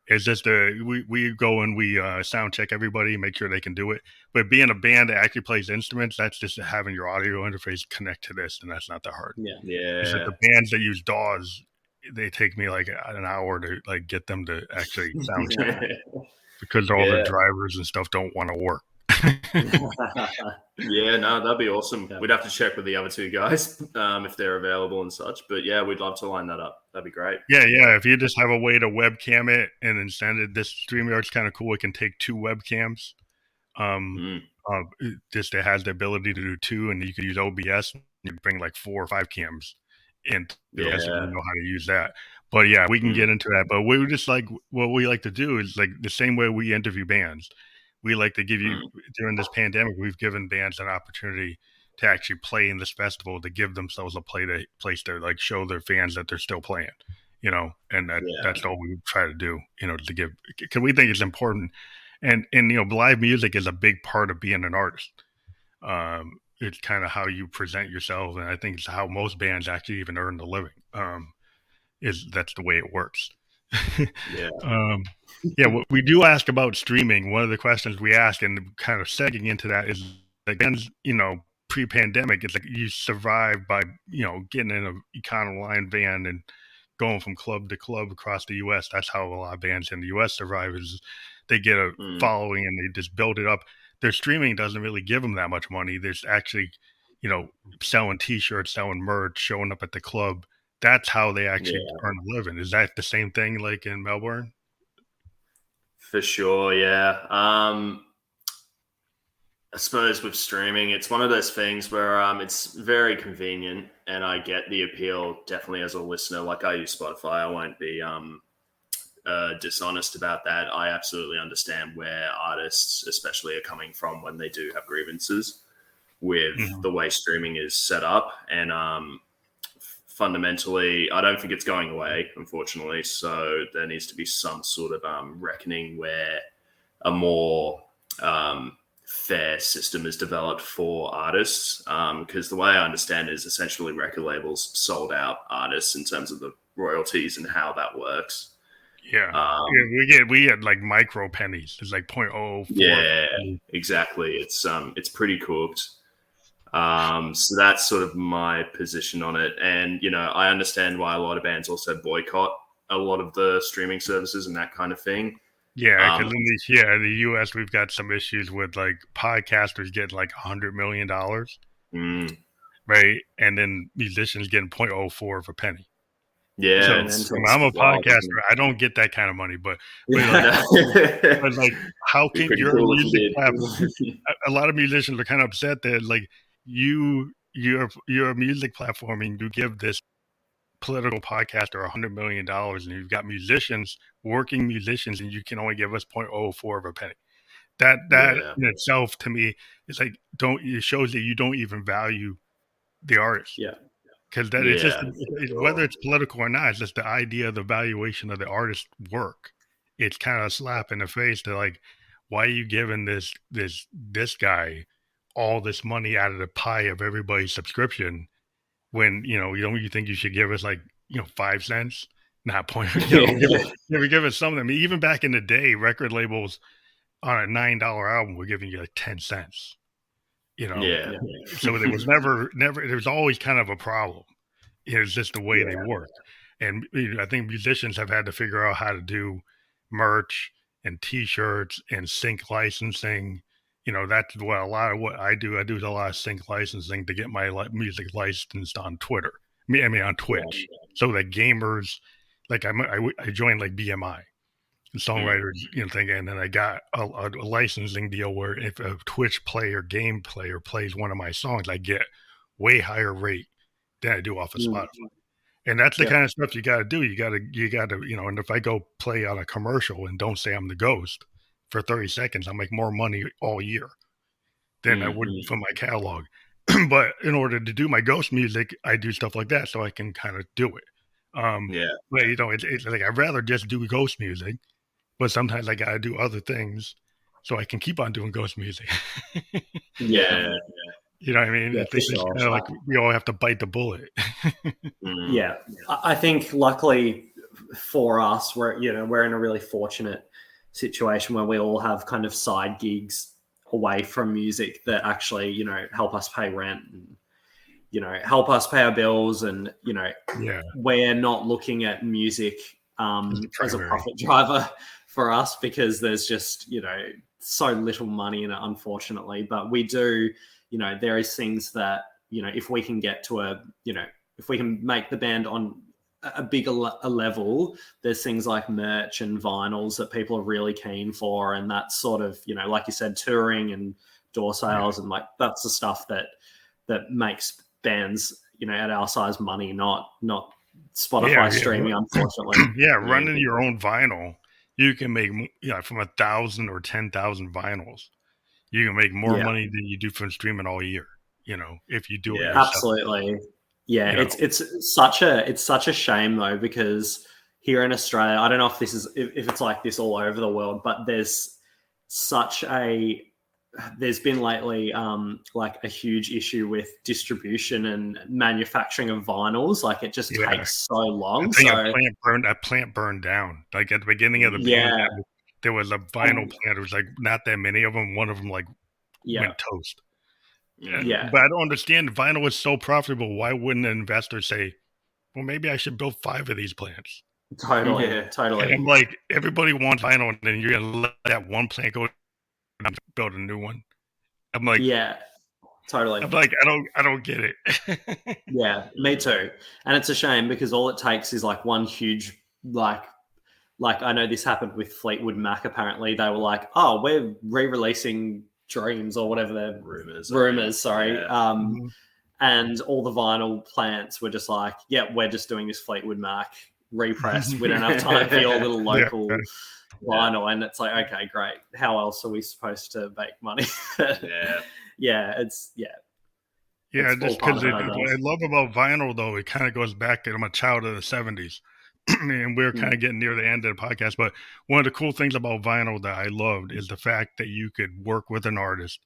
It's just we go and we sound check everybody, make sure they can do it. But being a band that actually plays instruments, that's just having your audio interface connect to this, and that's not that hard. It's like the bands that use DAWs, they take me like an hour to like get them to actually sound check. Because all the drivers and stuff don't want to work.
Yeah, no, that'd be awesome.
Yeah.
We'd have to check with the other two guys if they're available and such. But yeah, we'd love to line that up. That'd be great.
Yeah. If you just have a way to webcam it and then send it, this StreamYard's kind of cool. It can take 2 webcams.
Mm.
Just it has the ability to do 2, and you can use OBS. You bring like 4 or 5 cams into OBS if you
Yeah.
know how to use that. But yeah, we can get into that. But we just like what we like to do is like the same way we interview bands. We like to give you during this pandemic. We've given bands an opportunity to actually play in this festival, to give themselves a place to like show their fans that they're still playing. And that's all we try to do. To give, because we think it's important. And live music is a big part of being an artist. It's kind of how you present yourself, and I think it's how most bands actually even earn the living. That's the way it works.
Yeah.
What we do ask about streaming. One of the questions we ask, and kind of segging into that, is like bands, pre-pandemic, it's like you survive by getting in a Econoline van and going from club to club across the U.S. That's how a lot of bands in the U.S. survive. Is they get a following and they just build it up. Their streaming doesn't really give them that much money. There's actually, selling T-shirts, selling merch, showing up at the club. That's how they actually earn a living. Is that the same thing like in Melbourne?
For sure, yeah. I suppose with streaming, it's one of those things where it's very convenient, and I get the appeal definitely as a listener. Like I use Spotify, I won't be dishonest about that. I absolutely understand where artists, especially, are coming from when they do have grievances with the way streaming is set up, and fundamentally, I don't think it's going away, unfortunately. So there needs to be some sort of reckoning where a more fair system is developed for artists. Because the way I understand it is essentially record labels sold out artists in terms of the royalties and how that works.
Yeah, we get like micro pennies. It's like 0.04.
Yeah, exactly. It's pretty cooked. So that's sort of my position on it. And, I understand why a lot of bands also boycott a lot of the streaming services and that kind of thing.
Yeah, because in the U.S. we've got some issues with like podcasters getting like $100 million, right? And then musicians getting 0.04 of a penny.
Yeah,
so I'm a podcaster. I don't get that kind of money, but like, how can your music platform? A lot of musicians are kind of upset that like you're a music platform and you give this political podcaster $100 million, and you've got working musicians, and you can only give us 0.04 of a penny. That in itself, to me, is like it shows that you don't even value the artist.
Yeah.
Because it's just whether it's political or not, it's just the idea of the valuation of the artist's work. It's kind of a slap in the face to like, why are you giving this guy all this money out of the pie of everybody's subscription when you think you should give us like 5 cents, not point. Give us something. I mean, even back in the day, record labels on a $9 album were giving you like 10 cents. So there was never there was always kind of a problem. It's just the way they work. And I think musicians have had to figure out how to do merch and T-shirts and sync licensing. That's what a lot of what I do. I do a lot of sync licensing to get my music licensed on Twitter. I mean on Twitch, so that gamers, like I joined like BMI, songwriters, thing, and then I got a licensing deal where if a Twitch player, game player plays one of my songs, I get way higher rate than I do off of Spotify. And that's the kind of stuff you got to do. You got to, and if I go play on a commercial and don't say I'm the ghost for 30 seconds, I'll make more money all year than I would from my catalog. But in order to do my ghost music, I do stuff like that so I can kind of do it. But it's like I'd rather just do ghost music, but sometimes I gotta do other things so I can keep on doing ghost music.
Yeah.
You know what I mean?
Yeah,
It's kind of like we all have to bite the bullet.
Yeah, I think luckily for us, we're in a really fortunate situation where we all have kind of side gigs away from music that actually help us pay rent and help us pay our bills, and we're not looking at music as a profit driver for us because there's just, so little money in it, unfortunately. But we do, there is things that, if we can get to if we can make the band on a bigger level, there's things like merch and vinyls that people are really keen for. And that's sort of, like you said, touring and door sales. And like, that's the stuff that makes bands, at our size money, not Spotify streaming, unfortunately.
Running your own vinyl, you can make from 1,000 or 10,000 vinyls, you can make more money than you do from streaming all year. If you do it yourself.
Absolutely. Yeah, it's such a shame though, because here in Australia, I don't know if it's like this all over the world, but there's been lately like a huge issue with distribution and manufacturing of vinyls. Like it just takes so long.
That plant burned down. Like at the beginning of the band, there was a vinyl plant. There was like not that many of them. One of them like went toast. But I don't understand. Vinyl is so profitable. Why wouldn't an investor say, well, maybe I should build 5 of these plants?
Totally.
And I'm like, everybody wants vinyl, and then you're going to let that one plant go and build a new one. I'm like,
totally.
I'm like, I don't get it.
Yeah, me too. And it's a shame because all it takes is like one huge, like I know this happened with Fleetwood Mac. Apparently they were like, oh, we're re-releasing Dreams or whatever they're rumors, sorry. And all the vinyl plants were just like, we're just doing this Fleetwood Mac repress. We don't have time for your little local vinyl. And it's like, okay, great. How else are we supposed to make money? Just because
what I love about vinyl, though, it kind of goes back. I'm a child of the 70s. And we're kind of getting near the end of the podcast, but one of the cool things about vinyl that I loved is the fact that you could work with an artist,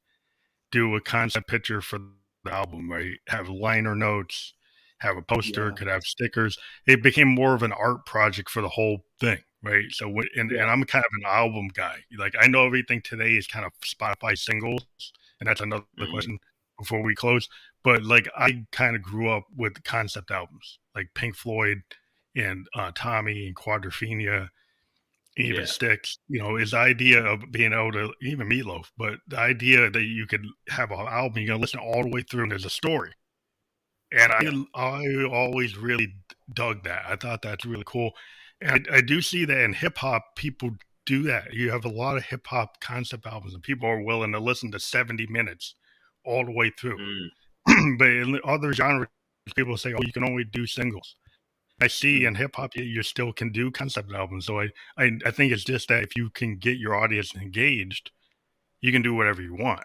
do a concept picture for the album, right? Have liner notes, have a poster, could have stickers. It became more of an art project for the whole thing, right? So, and I'm kind of an album guy. Like, I know everything today is kind of Spotify singles, and that's another question before we close. But like, I kind of grew up with concept albums, like Pink Floyd and Tommy and Quadrophenia, even Styx, is the idea of being able to, even Meatloaf, but the idea that you could have an album, you're going to listen all the way through and there's a story. And I always really dug that. I thought that's really cool. And I do see that in hip hop, people do that. You have a lot of hip hop concept albums and people are willing to listen to 70 minutes all the way through. But in other genres, people say, oh, you can only do singles. I see in hip hop, you still can do concept albums. So I think it's just that if you can get your audience engaged, you can do whatever you want.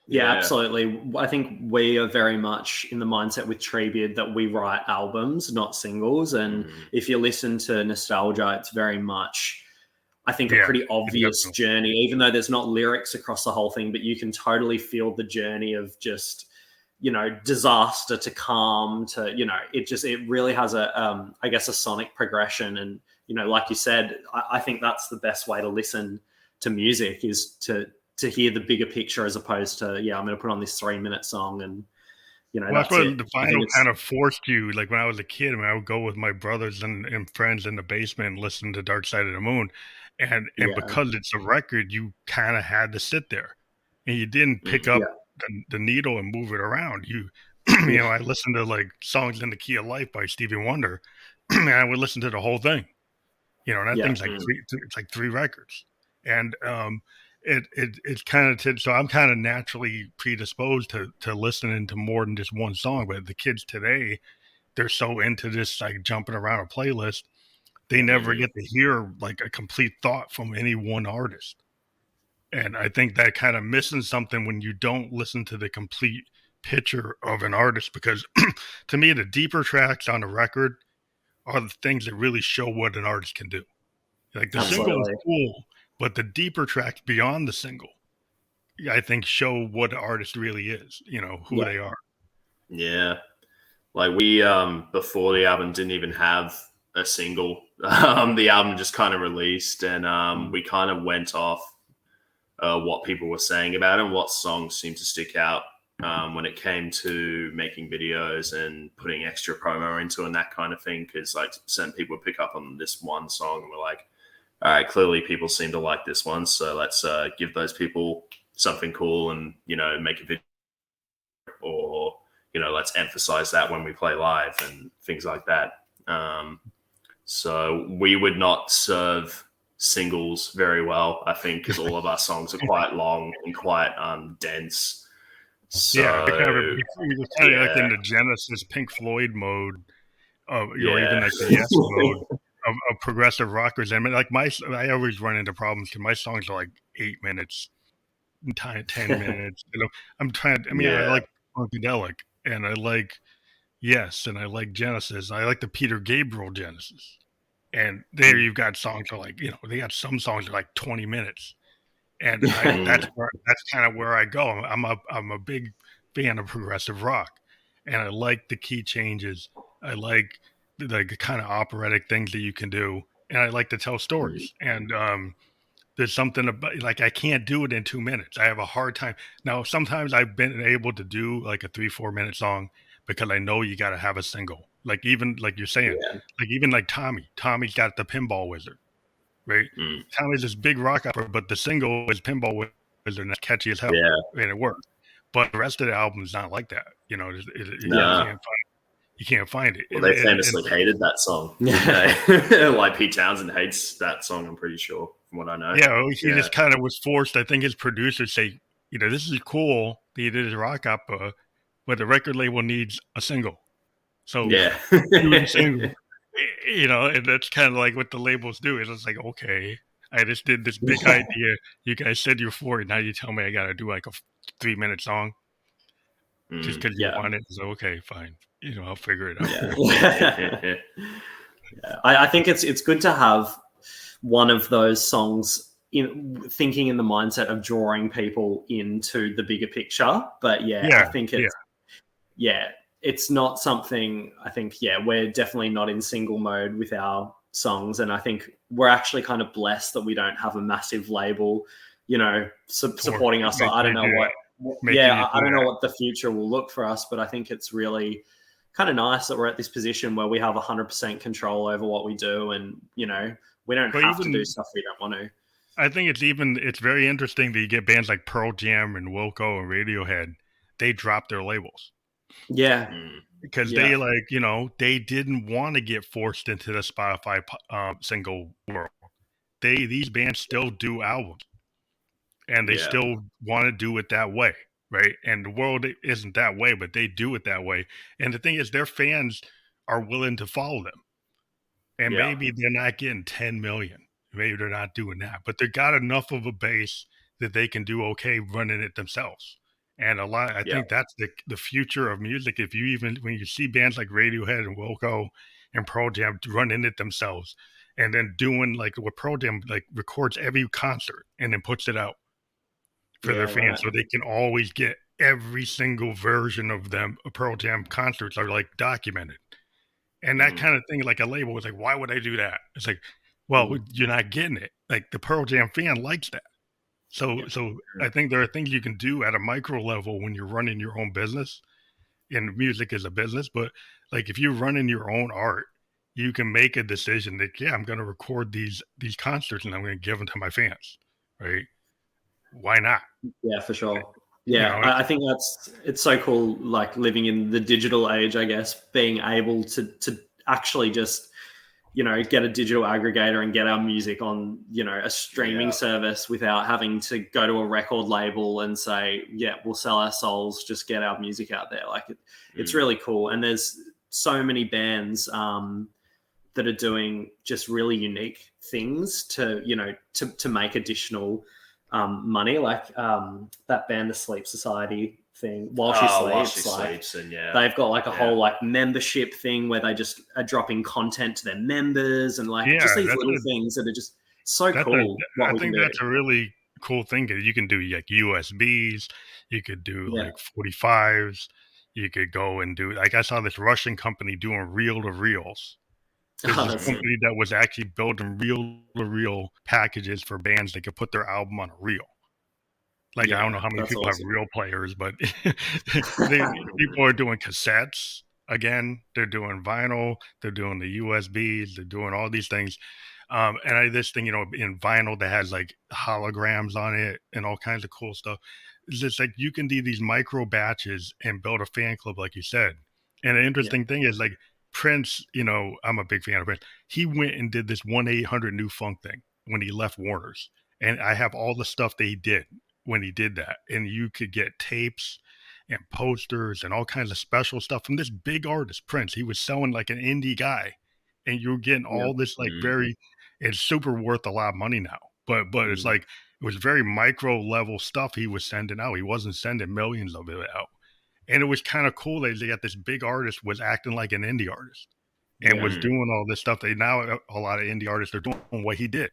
Yeah, absolutely. I think we are very much in the mindset with Treebeard that we write albums, not singles. And if you listen to Nostalgia, it's very much, I think, a pretty obvious journey, even though there's not lyrics across the whole thing, but you can totally feel the journey of just, disaster to calm to, it really has a sonic progression. And, like you said, I think that's the best way to listen to music is to hear the bigger picture as opposed to, I'm going to put on this 3-minute song and,
that's what the vinyl kind of forced you. Like when I was a kid, I would go with my brothers and friends in the basement and listen to Dark Side of the Moon. And because it's a record, you kind of had to sit there and you didn't pick up the needle and move it around. I listened to like Songs in the Key of Life by Stevie Wonder and I would listen to the whole thing. That thing's like it's like 3 records. And it's kind of so I'm kind of naturally predisposed to listening to more than just one song. But the kids today, they're so into this like jumping around a playlist, they never get to hear like a complete thought from any one artist. And I think that kind of missing something when you don't listen to the complete picture of an artist, because to me, the deeper tracks on a record are the things that really show what an artist can do. Like the single is cool, but the deeper tracks beyond the single, I think, show what the artist really is, who they are.
Yeah. Like we, before the album didn't even have a single. The album just kind of released and we kind of went off what people were saying about it and what songs seemed to stick out when it came to making videos and putting extra promo into and that kind of thing. Because like certain people would pick up on this one song and were like, all right, clearly people seem to like this one, so let's give those people something cool and, you know, make a video, or, you know, let's emphasize that when we play live and things like that. So we would not serve singles very well, I think, because all of our songs are quite long and quite dense. So
Yeah, they're kind of like in
yeah,
the Genesis Pink Floyd mode, or even
yeah,
like the Yes mode of progressive rockers. I mean, like I always run into problems because my songs are like 8 minutes, 10 minutes. You know, I'm trying. I mean, I
yeah,
like Funkadelic, and I like Yes, and I like Genesis. I like the Peter Gabriel Genesis. And there you've got songs that are like, you know, they got some songs that are like 20 minutes. And
mm,
that's kind of where I go. I'm a big fan of progressive rock. And I like the key changes. I like the kind of operatic things that you can do. And I like to tell stories. And there's something about, like, I can't do it in 2 minutes. I have a hard time. Now, sometimes I've been able to do like a 3-4 minute song because I know you got to have a single. Like, even like you're saying,
Yeah.
like even like Tommy's got the Pinball Wizard, right?
mm,
Tommy's this big rock opera, but the single is Pinball Wizard, and that's catchy as hell,
yeah,
and it works. But the rest of the album is not like that. You know,
no.
you can't find it.
Well, they
And
famously hated that song, didn't they? Like Pete Townsend hates that song, I'm pretty sure, from what I know.
yeah, well, he
Yeah,
just kind of was forced. I think his producers say, you know, this is cool that he did his rock opera, but the record label needs a single. So
yeah,
do the single. You know, and that's kind of like what the labels do. It's just like, okay, I just did this big idea. You guys said you're for it. Now you tell me I got to do like a 3 minute song just
mm,
because you
Yeah.
want it. So, okay, fine. You know, I'll figure it out.
Yeah. Yeah. I think it's good to have one of those songs thinking in the mindset of drawing people into the bigger picture. But yeah, I
Yeah,
think
yeah,
it's not something. I think we're definitely not in single mode with our songs, and I think we're actually kind of blessed that we don't have a massive label, supporting us. I don't know I don't know what the future will look for us, but I think it's really kind of nice that we're at this position where we have 100% control over what we do, and we don't
But
have to do
even
stuff we don't want to.
I think it's very interesting that you get bands like Pearl Jam and Wilco and Radiohead. They drop their labels
Yeah,
mm,
because
yeah,
they, like, you know, they didn't want to get forced into the Spotify single world. These bands still do albums, and they
yeah,
still want to do it that way, right? And the world isn't that way, but they do it that way. And the thing is, their fans are willing to follow them. And
yeah,
maybe they're not getting 10 million. Maybe they're not doing that, but they got enough of a base that they can do okay running it themselves. And I
yeah,
think that's the future of music. If you even, when you see bands like Radiohead and Wilco and Pearl Jam running it themselves, and then doing like what Pearl Jam, like, records every concert and then puts it out for
yeah,
their fans,
right.
so they can always get every single version of them. Pearl Jam concerts are like documented, and that
mm,
kind of thing. Like, a label was like, why would I do that? It's like, well,
Mm,
you're not getting it. Like, the Pearl Jam fan likes that.
yeah,
So I think there are things you can do at a micro level when you're running your own business, and music is a business. But like, if you're running your own art, you can make a decision that, yeah, I'm going to record these concerts and I'm going to give them to my fans, right? Why not?
yeah, for sure.
You
Yeah,
know,
I think it's so cool, like living in the digital age, I guess, being able to actually just get a digital aggregator and get our music on, a streaming
yeah,
service without having to go to a record label and say, yeah, we'll sell our souls, just get our music out there. Like it's
mm,
really cool. And there's so many bands that are doing just really unique things to make additional money. Like that band, the Sleep Society thing, While She
oh, while she
Sleeps, like
sleeps, and yeah,
they've got like a
yeah,
whole like membership thing where they just are dropping content to their members, and like
yeah,
just these little things that are just so
that's
cool what
I
we can
think
do.
that's a really cool thing. You can do like USBs, you could do
Yeah.
like 45s, you could go and do, like, I saw this Russian company doing reel to reels. There's
Oh,
this
that's
company that was actually building reel to reel packages for bands that could put their album on a reel. Like, I don't know
yeah,
how many
that's
people have
awesome.
real players, but people are doing cassettes again. They're doing vinyl. They're doing the USBs. They're doing all these things. And I this thing, in vinyl that has like holograms on it and all kinds of cool stuff. It's just like you can do these micro batches and build a fan club, like you said. And the
Yeah.
interesting thing is like Prince, I'm a big fan of Prince. He went and did this 1-800 New Funk thing when he left Warner's. And I have all the stuff that he did when he did that. And you could get tapes and posters and all kinds of special stuff from this big artist, Prince. He was selling like an indie guy. And you're getting
Yeah.
all this like very, it's super worth a lot of money now. But it's
Mm.
like it was very micro level stuff he was sending out. He wasn't sending millions of it out. And it was kind of cool that they got this big artist was acting like an indie artist and
Yeah.
was doing all this stuff. They now a lot of indie artists are doing what he did.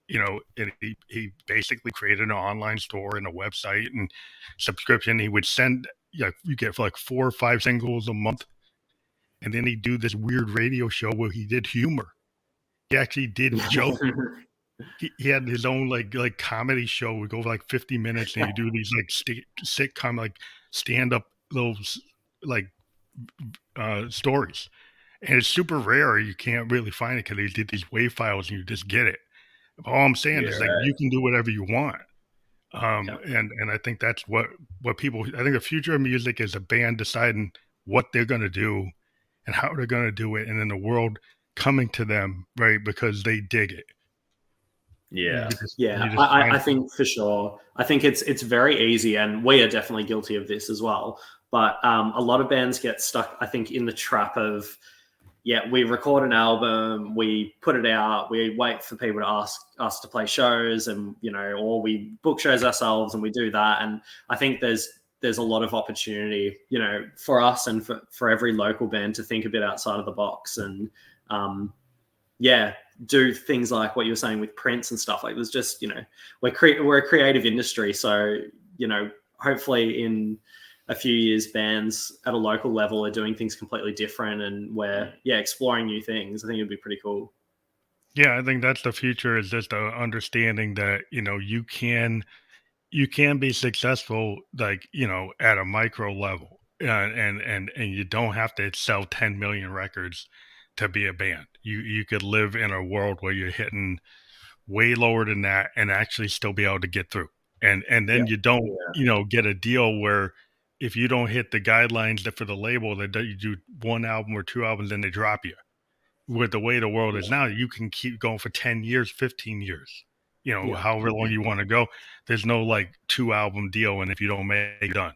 And he basically created an online store and a website and subscription. He would send, you get like 4 or 5 singles a month. And then he'd do this weird radio show where he did humor. He actually did jokes. He had his own like comedy show. Would go for like 50 minutes, and he do these like sitcom like stand up little like stories. And it's super rare. You can't really find it because they did these WAV files, and you just get it. But all I'm saying is like you can do whatever you want. And I think that's what people. I think the future of music is a band deciding what they're going to do and how they're going to do it, and then the world coming to them, right, because they dig it.
Yeah.
I think for sure. I think it's very easy, and we are definitely guilty of this as well. But a lot of bands get stuck, I think, in the trap of, we record an album, we put it out, we wait for people to ask us to play shows, and or we book shows ourselves, and we do that. And I think there's a lot of opportunity, for us and for every local band to think a bit outside of the box and, do things like what you were saying with Prince and stuff. Like there's just, we're a creative industry. So, hopefully in a few years, bands at a local level are doing things completely different and we're, exploring new things. I think it'd be pretty cool.
Yeah, I think that's the future, is just understanding that, you can be successful, like, at a micro level, and you don't have to sell 10 million records to be a band. You could live in a world where you're hitting way lower than that and actually still be able to get through. And then you don't, get a deal where if you don't hit the guidelines for the label, that you do 1 album or 2 albums, then they drop you. With the way the world is now, you can keep going for 10 years, 15 years. However long you want to go. There's no like 2 album deal, and if you don't make it, done.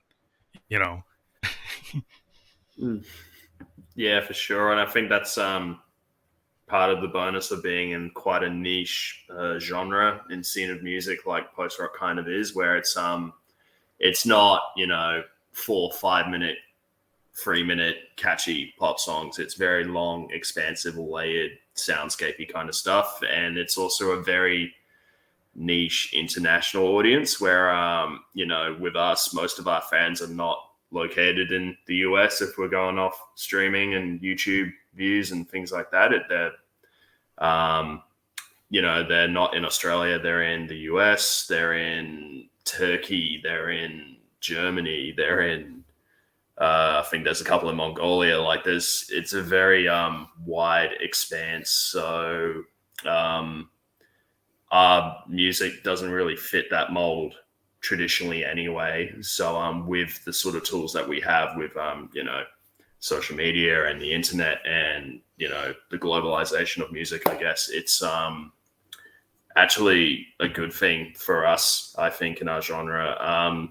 Yeah, for sure. And I think that's part of the bonus of being in quite a niche genre and scene of music like post rock kind of is, where it's not 4 5-minute, 3-minute catchy pop songs. It's very long, expansive, layered, soundscapey kind of stuff, and it's also a very niche international audience where with us, most of our fans are not located in the US. If we're going off streaming and YouTube views and things like that, they're not in Australia. They're in the US, they're in Turkey, they're in Germany, they're in I think there's a couple in Mongolia. Like it's a very wide expanse. So our music doesn't really fit that mold traditionally anyway. So with the sort of tools that we have with social media and the internet and the globalization of music, I guess it's actually a good thing for us, I think, in our genre.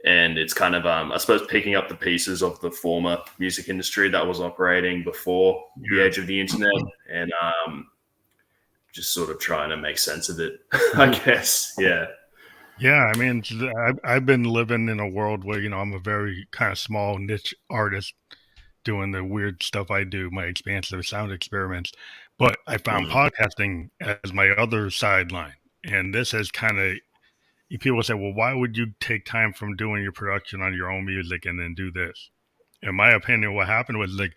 And it's kind of I suppose picking up the pieces of the former music industry that was operating before the age of the internet, and just sort of trying to make sense of it, I guess.
Yeah, I mean, I've been living in a world where, I'm a very kind of small niche artist doing the weird stuff I do, my expansive sound experiments. But I found podcasting as my other sideline. And this has kind of, people say, well, why would you take time from doing your production on your own music and then do this? In my opinion, what happened was, like,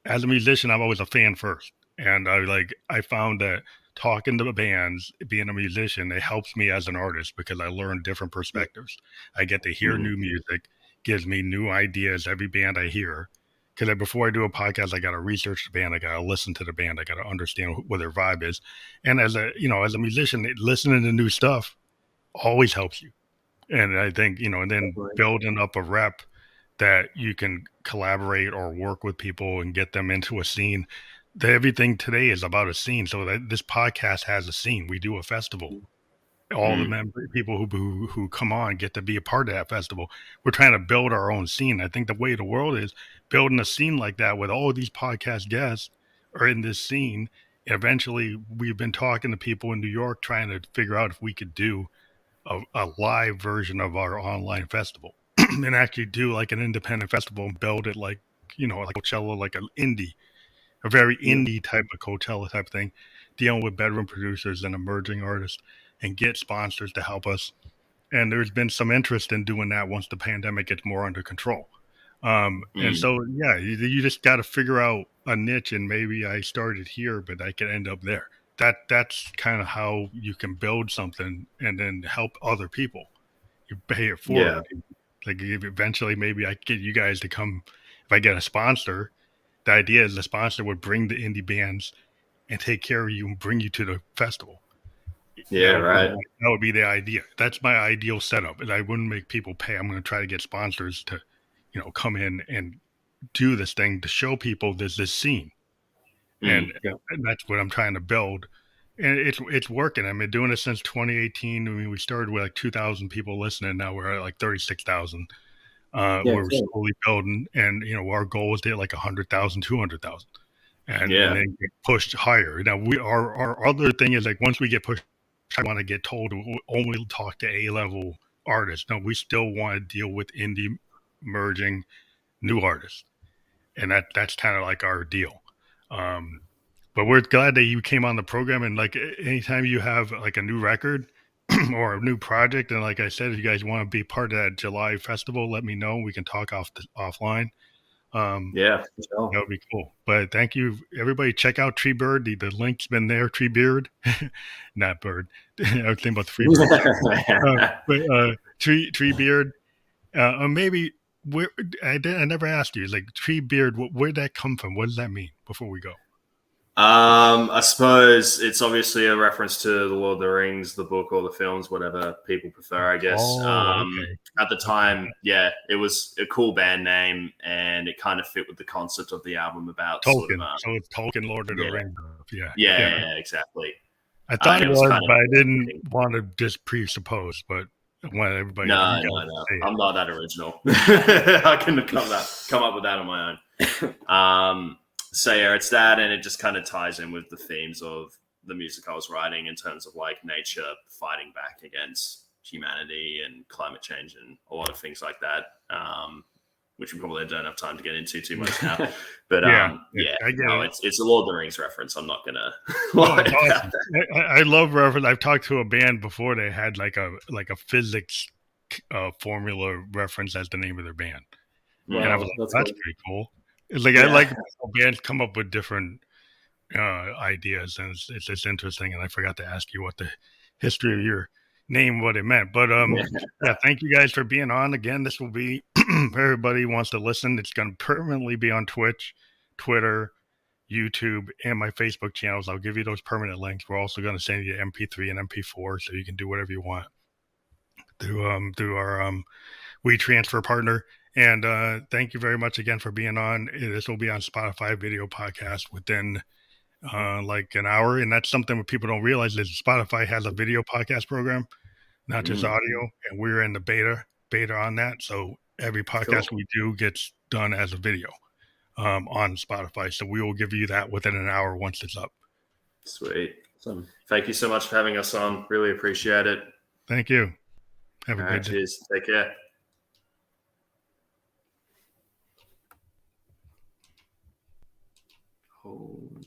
as a musician, I'm always a fan first. And I found that talking to the bands, being a musician, it helps me as an artist because I learn different perspectives. I get to hear new music, gives me new ideas every band I hear. because before I do a podcast, I got to research the band, I got to listen to the band, I got to understand what their vibe is. And as a musician, listening to new stuff always helps you. And I think, and then
Definitely.
building up a rep that you can collaborate or work with people and get them into a scene. Everything today is about a scene. So that this podcast has a scene. We do a festival. All the people who come on get to be a part of that festival. We're trying to build our own scene. I think the way the world is building a scene like that with all of these podcast guests are in this scene. Eventually, we've been talking to people in New York trying to figure out if we could do a live version of our online festival and actually do like an independent festival and build it like Coachella, like a very indie type of Coachella type thing, dealing with bedroom producers and emerging artists and get sponsors to help us. And there's been some interest in doing that once the pandemic gets more under control. And so, yeah, you just got to figure out a niche, and maybe I started here, but I could end up there. That's kind of how you can build something and then help other people. You pay it forward. Like eventually, maybe I get you guys to come. If I get a sponsor, the idea is the sponsor would bring the indie bands and take care of you and bring you to the festival.
Yeah, right.
That would be the idea. That's my ideal setup. And I wouldn't make people pay. I'm going to try to get sponsors to, come in and do this thing to show people there's this scene. And that's what I'm trying to build. And it's working. I've been doing this since 2018. I mean, we started with like 2,000 people listening. Now we're at like 36,000. We're slowly building, and our goal is to hit like 100,000, 200,000, and then get pushed higher. Now our other thing is like once we get pushed, I want to get told to only talk to A-level artists. No, we still want to deal with indie, emerging, new artists, and that's kind of like our deal. But we're glad that you came on the program, and like anytime you have like a new record or a new project, and like I said, if you guys want to be part of that July festival, let me know. We can talk offline.
Yeah, for sure.
That would be cool. But thank you, everybody. Check out Treebeard. The link's been there. Treebeard, not bird. I was thinking about the free bird. Treebeard. Maybe where I never asked you. Like Treebeard, where'd that come from? What does that mean? Before we go.
I suppose it's obviously a reference to the Lord of the Rings, the book, or the films, whatever people prefer, I guess.
Okay.
At the time, it was a cool band name, and it kind of fit with the concept of the album about
Tolkien. So it's Tolkien, Lord of the Rings.
Yeah, exactly.
I thought it was, but I didn't want to just presuppose. But I want everybody.
No. I'm not that original. I couldn't have come up with that on my own. So yeah, it's that, and it just kind of ties in with the themes of the music I was writing in terms of like nature fighting back against humanity and climate change and a lot of things like that, which we probably don't have time to get into too much now. But it's a Lord of the Rings reference. I'm not gonna lie about that.
I love reference. I've talked to a band before. They had like a physics formula reference as the name of their band, and I was like, that's pretty cool. It's like I like how bands come up with different ideas, and it's just interesting. And I forgot to ask you what the history of your name, what it meant. But thank you guys for being on again. This will be if everybody wants to listen. It's going to permanently be on Twitch, Twitter, YouTube, and my Facebook channels. I'll give you those permanent links. We're also going to send you MP3 and MP4, so you can do whatever you want through our WeTransfer partner. And thank you very much again for being on. This will be on Spotify video podcast within like an hour. And that's something that people don't realize is Spotify has a video podcast program, not just audio. And we're in the beta on that. So every podcast we do gets done as a video on Spotify. So we will give you that within an hour once it's up.
Sweet. Awesome. Thank you so much for having us on. Really appreciate it.
Thank you. Have a good day.
Cheers. Take care. Hold.